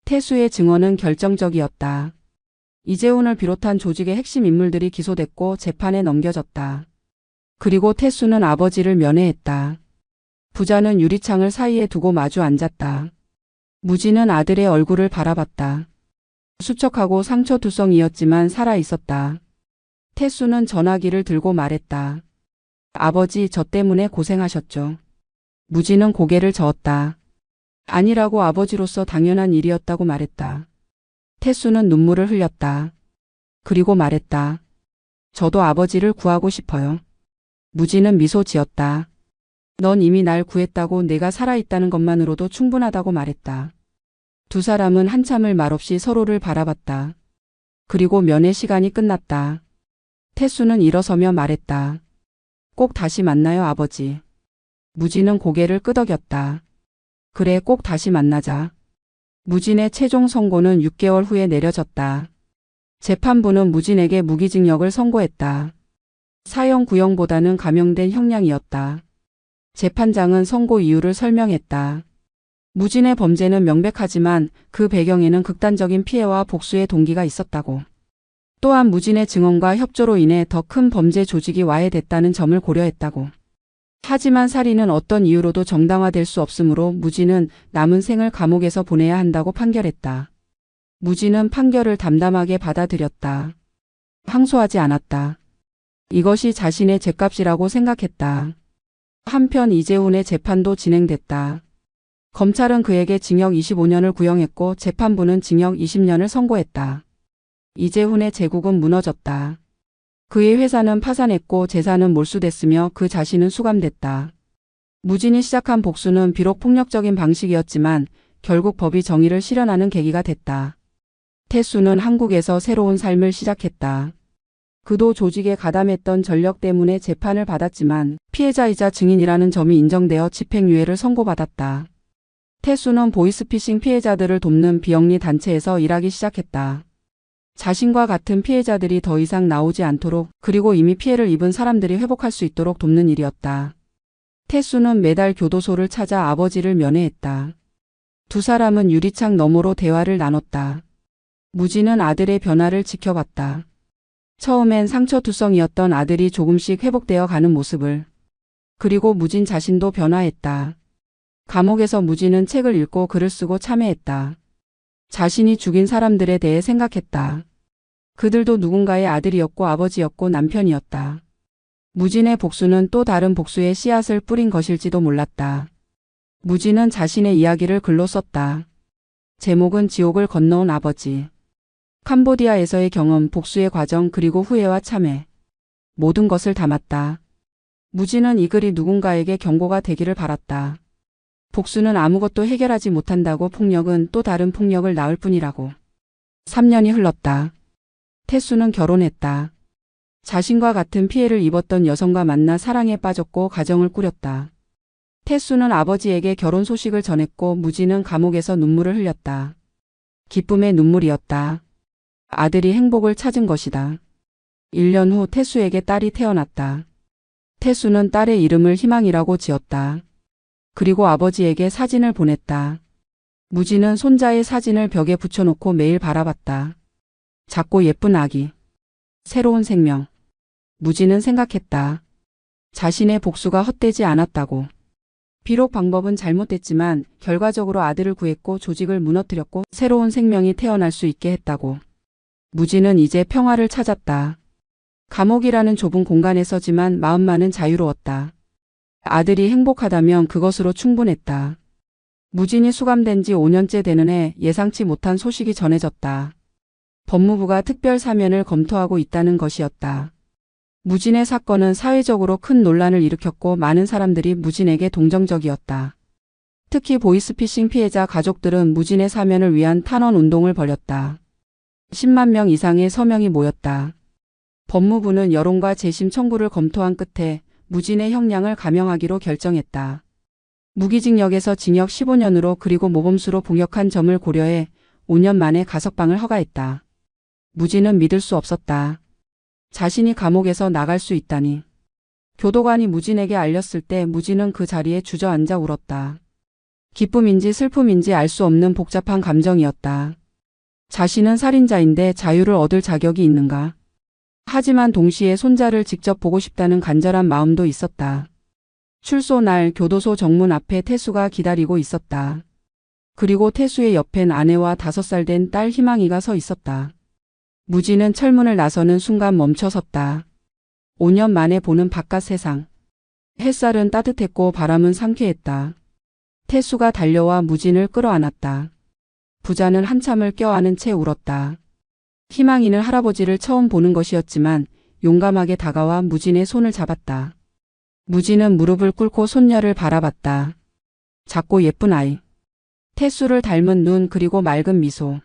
태수의 증언은 결정적이었다. 이재훈을 비롯한 조직의 핵심 인물들이 기소됐고 재판에 넘겨졌다. 그리고 태수는 아버지를 면회했다. 부자는 유리창을 사이에 두고 마주 앉았다. 무진은 아들의 얼굴을 바라봤다. 수척하고 상처투성이었지만 살아있었다. 태수는 전화기를 들고 말했다. 아버지, 저 때문에 고생하셨죠. 무진은 고개를 저었다. 아니라고, 아버지로서 당연한 일이었다고 말했다. 태수는 눈물을 흘렸다. 그리고 말했다. 저도 아버지를 구하고 싶어요. 무진은 미소 지었다. 넌 이미 날 구했다고, 내가 살아있다는 것만으로도 충분하다고 말했다. 두 사람은 한참을 말없이 서로를 바라봤다. 그리고 면회 시간이 끝났다. 태수는 일어서며 말했다. 꼭 다시 만나요, 아버지. 무진은 고개를 끄덕였다. 그래, 꼭 다시 만나자. 무진의 최종 선고는 6개월 후에 내려졌다. 재판부는 무진에게 무기징역을 선고했다. 사형 구형보다는 감형된 형량이었다. 재판장은 선고 이유를 설명했다. 무진의 범죄는 명백하지만 그 배경에는 극단적인 피해와 복수의 동기가 있었다고. 또한 무진의 증언과 협조로 인해 더 큰 범죄 조직이 와해됐다는 점을 고려했다고. 하지만 살인은 어떤 이유로도 정당화될 수 없으므로 무진은 남은 생을 감옥에서 보내야 한다고 판결했다. 무진은 판결을 담담하게 받아들였다. 항소하지 않았다. 이것이 자신의 죗값이라고 생각했다. 한편 이재훈의 재판도 진행됐다. 검찰은 그에게 징역 25년을 구형했고 재판부는 징역 20년을 선고했다. 이재훈의 제국은 무너졌다. 그의 회사는 파산했고 재산은 몰수됐으며 그 자신은 수감됐다. 무진이 시작한 복수는 비록 폭력적인 방식이었지만 결국 법이 정의를 실현하는 계기가 됐다. 태수는 한국에서 새로운 삶을 시작했다. 그도 조직에 가담했던 전력 때문에 재판을 받았지만 피해자이자 증인이라는 점이 인정되어 집행유예를 선고받았다. 태수는 보이스피싱 피해자들을 돕는 비영리 단체에서 일하기 시작했다. 자신과 같은 피해자들이 더 이상 나오지 않도록, 그리고 이미 피해를 입은 사람들이 회복할 수 있도록 돕는 일이었다. 태수는 매달 교도소를 찾아 아버지를 면회했다. 두 사람은 유리창 너머로 대화를 나눴다. 무진은 아들의 변화를 지켜봤다. 처음엔 상처투성이었던 아들이 조금씩 회복되어 가는 모습을. 그리고 무진 자신도 변화했다. 감옥에서 무진은 책을 읽고 글을 쓰고 참회했다. 자신이 죽인 사람들에 대해 생각했다. 그들도 누군가의 아들이었고 아버지였고 남편이었다. 무진의 복수는 또 다른 복수의 씨앗을 뿌린 것일지도 몰랐다. 무진은 자신의 이야기를 글로 썼다. 제목은 지옥을 건너온 아버지. 캄보디아에서의 경험, 복수의 과정, 그리고 후회와 참회. 모든 것을 담았다. 무진은 이 글이 누군가에게 경고가 되기를 바랐다. 복수는 아무것도 해결하지 못한다고, 폭력은 또 다른 폭력을 낳을 뿐이라고. 3년이 흘렀다. 태수는 결혼했다. 자신과 같은 피해를 입었던 여성과 만나 사랑에 빠졌고 가정을 꾸렸다. 태수는 아버지에게 결혼 소식을 전했고 무진은 감옥에서 눈물을 흘렸다. 기쁨의 눈물이었다. 아들이 행복을 찾은 것이다. 1년 후 태수에게 딸이 태어났다. 태수는 딸의 이름을 희망이라고 지었다. 그리고 아버지에게 사진을 보냈다. 무진은 손자의 사진을 벽에 붙여놓고 매일 바라봤다. 작고 예쁜 아기. 새로운 생명. 무진은 생각했다. 자신의 복수가 헛되지 않았다고. 비록 방법은 잘못됐지만 결과적으로 아들을 구했고 조직을 무너뜨렸고 새로운 생명이 태어날 수 있게 했다고. 무진은 이제 평화를 찾았다. 감옥이라는 좁은 공간에서지만 마음만은 자유로웠다. 아들이 행복하다면 그것으로 충분했다. 무진이 수감된 지 5년째 되는 해 예상치 못한 소식이 전해졌다. 법무부가 특별 사면을 검토하고 있다는 것이었다. 무진의 사건은 사회적으로 큰 논란을 일으켰고 많은 사람들이 무진에게 동정적이었다. 특히 보이스피싱 피해자 가족들은 무진의 사면을 위한 탄원 운동을 벌였다. 10만 명 이상의 서명이 모였다. 법무부는 여론과 재심 청구를 검토한 끝에 무진의 형량을 감형하기로 결정했다. 무기징역에서 징역 15년으로 그리고 모범수로 복역한 점을 고려해 5년 만에 가석방을 허가했다. 무진은 믿을 수 없었다. 자신이 감옥에서 나갈 수 있다니. 교도관이 무진에게 알렸을 때 무진은 그 자리에 주저앉아 울었다. 기쁨인지 슬픔인지 알 수 없는 복잡한 감정이었다. 자신은 살인자인데 자유를 얻을 자격이 있는가? 하지만 동시에 손자를 직접 보고 싶다는 간절한 마음도 있었다. 출소 날 교도소 정문 앞에 태수가 기다리고 있었다. 그리고 태수의 옆엔 아내와 5살 된 딸 희망이가 서 있었다. 무진은 철문을 나서는 순간 멈춰섰다. 5년 만에 보는 바깥 세상. 햇살은 따뜻했고 바람은 상쾌했다. 태수가 달려와 무진을 끌어안았다. 부자는 한참을 껴안은 채 울었다. 희망이는 할아버지를 처음 보는 것이었지만 용감하게 다가와 무진의 손을 잡았다. 무진은 무릎을 꿇고 손녀를 바라봤다. 작고 예쁜 아이. 태수를 닮은 눈 그리고 맑은 미소.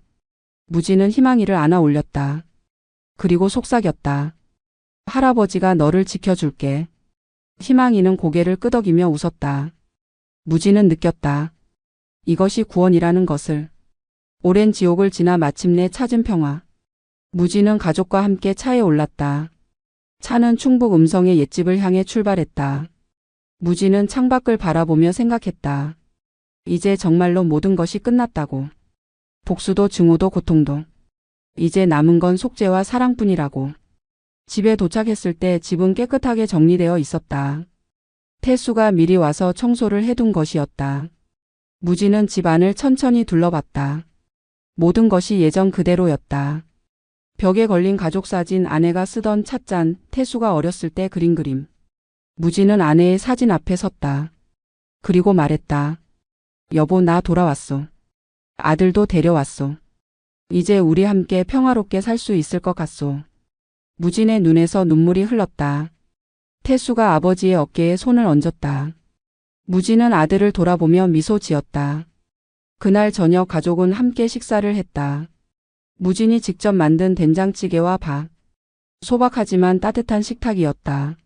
무진은 희망이를 안아 올렸다. 그리고 속삭였다. 할아버지가 너를 지켜줄게. 희망이는 고개를 끄덕이며 웃었다. 무진은 느꼈다. 이것이 구원이라는 것을. 오랜 지옥을 지나 마침내 찾은 평화. 무진은 가족과 함께 차에 올랐다. 차는 충북 음성의 옛집을 향해 출발했다. 무진은 창밖을 바라보며 생각했다. 이제 정말로 모든 것이 끝났다고. 복수도 증오도 고통도. 이제 남은 건 속죄와 사랑뿐이라고. 집에 도착했을 때 집은 깨끗하게 정리되어 있었다. 태수가 미리 와서 청소를 해둔 것이었다. 무진은 집 안을 천천히 둘러봤다. 모든 것이 예전 그대로였다. 벽에 걸린 가족사진, 아내가 쓰던 찻잔, 태수가 어렸을 때 그린 그림. 무진은 아내의 사진 앞에 섰다. 그리고 말했다. 여보, 나 돌아왔소. 아들도 데려왔소. 이제 우리 함께 평화롭게 살 수 있을 것 같소. 무진의 눈에서 눈물이 흘렀다. 태수가 아버지의 어깨에 손을 얹었다. 무진은 아들을 돌아보며 미소 지었다. 그날 저녁 가족은 함께 식사를 했다. 무진이 직접 만든 된장찌개와 밥. 소박하지만 따뜻한 식탁이었다.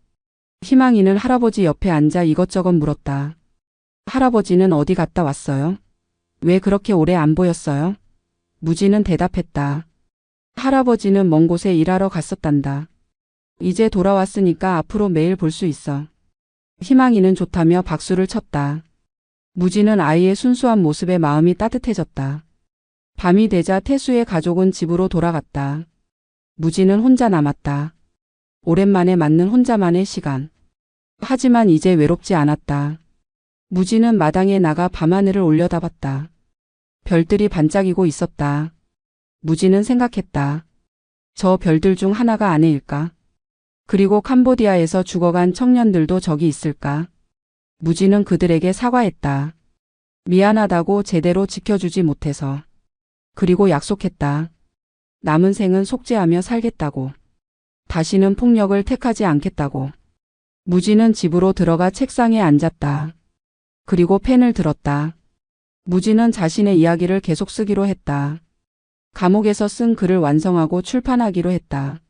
희망이는 할아버지 옆에 앉아 이것저것 물었다. 할아버지는 어디 갔다 왔어요? 왜 그렇게 오래 안 보였어요? 무진은 대답했다. 할아버지는 먼 곳에 일하러 갔었단다. 이제 돌아왔으니까 앞으로 매일 볼 수 있어. 희망이는 좋다며 박수를 쳤다. 무진은 아이의 순수한 모습에 마음이 따뜻해졌다. 밤이 되자 태수의 가족은 집으로 돌아갔다. 무진은 혼자 남았다. 오랜만에 맞는 혼자만의 시간. 하지만 이제 외롭지 않았다. 무진은 마당에 나가 밤하늘을 올려다봤다. 별들이 반짝이고 있었다. 무진은 생각했다. 저 별들 중 하나가 아내일까? 그리고 캄보디아에서 죽어간 청년들도 저기 있을까? 무진은 그들에게 사과했다. 미안하다고 제대로 지켜주지 못해서. 그리고 약속했다. 남은 생은 속죄하며 살겠다고. 다시는 폭력을 택하지 않겠다고. 무진은 집으로 들어가 책상에 앉았다. 그리고 펜을 들었다. 무진은 자신의 이야기를 계속 쓰기로 했다. 감옥에서 쓴 글을 완성하고 출판하기로 했다.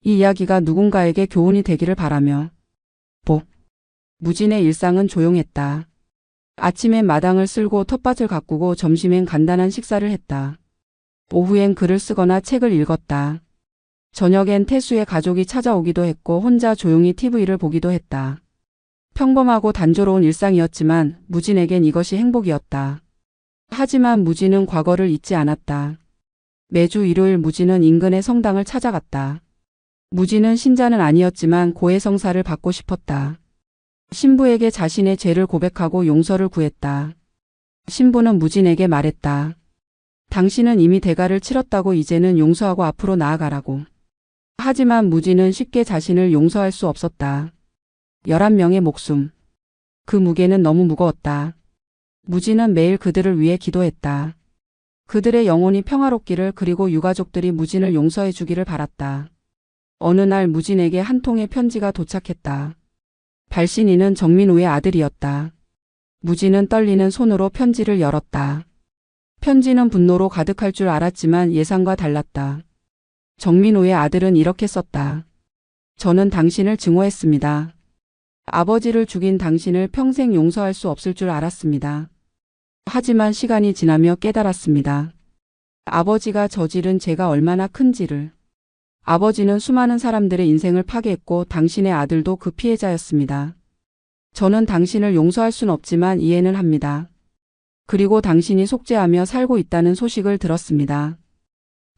이 이야기가 누군가에게 교훈이 되기를 바라며. 무진의 일상은 조용했다. 아침엔 마당을 쓸고 텃밭을 가꾸고 점심엔 간단한 식사를 했다. 오후엔 글을 쓰거나 책을 읽었다. 저녁엔 태수의 가족이 찾아오기도 했고 혼자 조용히 TV를 보기도 했다. 평범하고 단조로운 일상이었지만 무진에겐 이것이 행복이었다. 하지만 무진은 과거를 잊지 않았다. 매주 일요일 무진은 인근의 성당을 찾아갔다. 무진은 신자는 아니었지만 고해성사를 받고 싶었다. 신부에게 자신의 죄를 고백하고 용서를 구했다. 신부는 무진에게 말했다. 당신은 이미 대가를 치렀다고 이제는 용서하고 앞으로 나아가라고. 하지만 무진은 쉽게 자신을 용서할 수 없었다. 11명의 목숨. 그 무게는 너무 무거웠다. 무진은 매일 그들을 위해 기도했다. 그들의 영혼이 평화롭기를 그리고 유가족들이 무진을 용서해 주기를 바랐다. 어느 날 무진에게 한 통의 편지가 도착했다. 발신인은 정민우의 아들이었다. 무진은 떨리는 손으로 편지를 열었다. 편지는 분노로 가득할 줄 알았지만 예상과 달랐다. 정민우의 아들은 이렇게 썼다. 저는 당신을 증오했습니다. 아버지를 죽인 당신을 평생 용서할 수 없을 줄 알았습니다. 하지만 시간이 지나며 깨달았습니다. 아버지가 저지른 죄가 얼마나 큰지를. 아버지는 수많은 사람들의 인생을 파괴했고 당신의 아들도 그 피해자였습니다. 저는 당신을 용서할 순 없지만 이해는 합니다. 그리고 당신이 속죄하며 살고 있다는 소식을 들었습니다.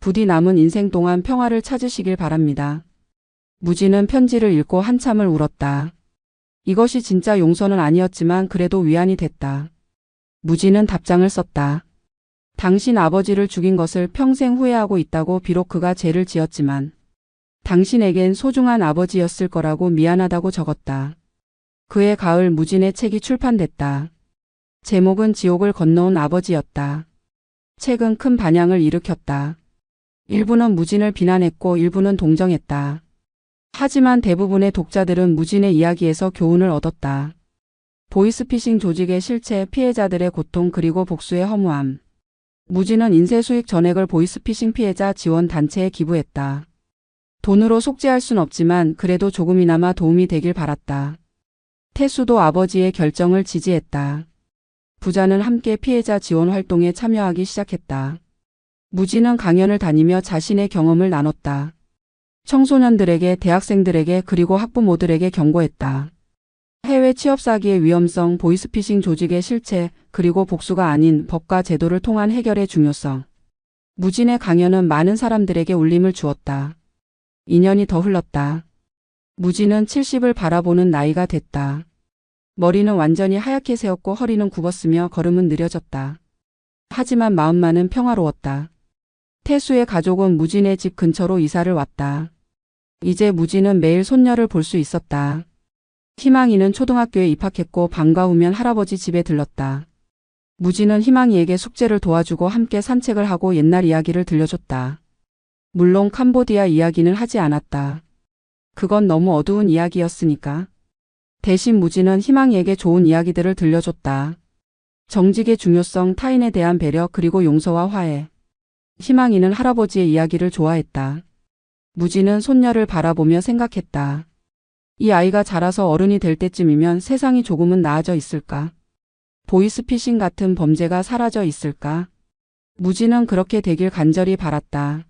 부디 남은 인생 동안 평화를 찾으시길 바랍니다. 무진은 편지를 읽고 한참을 울었다. 이것이 진짜 용서는 아니었지만 그래도 위안이 됐다. 무진은 답장을 썼다. 당신 아버지를 죽인 것을 평생 후회하고 있다고. 비록 그가 죄를 지었지만 당신에겐 소중한 아버지였을 거라고 미안하다고 적었다. 그해 가을 무진의 책이 출판됐다. 제목은 지옥을 건너온 아버지였다. 책은 큰 반향을 일으켰다. 일부는 무진을 비난했고 일부는 동정했다. 하지만 대부분의 독자들은 무진의 이야기에서 교훈을 얻었다. 보이스피싱 조직의 실체, 피해자들의 고통 그리고 복수의 허무함. 무진은 인쇄수익 전액을 보이스피싱 피해자 지원 단체에 기부했다. 돈으로 속죄할 순 없지만 그래도 조금이나마 도움이 되길 바랐다. 태수도 아버지의 결정을 지지했다. 부자는 함께 피해자 지원 활동에 참여하기 시작했다. 무진은 강연을 다니며 자신의 경험을 나눴다. 청소년들에게, 대학생들에게 그리고 학부모들에게 경고했다. 해외 취업 사기의 위험성, 보이스피싱 조직의 실체, 그리고 복수가 아닌 법과 제도를 통한 해결의 중요성. 무진의 강연은 많은 사람들에게 울림을 주었다. 2년이 더 흘렀다. 무진은 70을 바라보는 나이가 됐다. 머리는 완전히 하얗게 새었고 허리는 굽었으며 걸음은 느려졌다. 하지만 마음만은 평화로웠다. 태수의 가족은 무진의 집 근처로 이사를 왔다. 이제 무진은 매일 손녀를 볼 수 있었다. 희망이는 초등학교에 입학했고 방과 후면 할아버지 집에 들렀다. 무진은 희망이에게 숙제를 도와주고 함께 산책을 하고 옛날 이야기를 들려줬다. 물론 캄보디아 이야기는 하지 않았다. 그건 너무 어두운 이야기였으니까. 대신 무진은 희망이에게 좋은 이야기들을 들려줬다. 정직의 중요성, 타인에 대한 배려 그리고 용서와 화해. 희망이는 할아버지의 이야기를 좋아했다. 무진은 손녀를 바라보며 생각했다. 이 아이가 자라서 어른이 될 때쯤이면 세상이 조금은 나아져 있을까? 보이스피싱 같은 범죄가 사라져 있을까? 무진은 그렇게 되길 간절히 바랐다.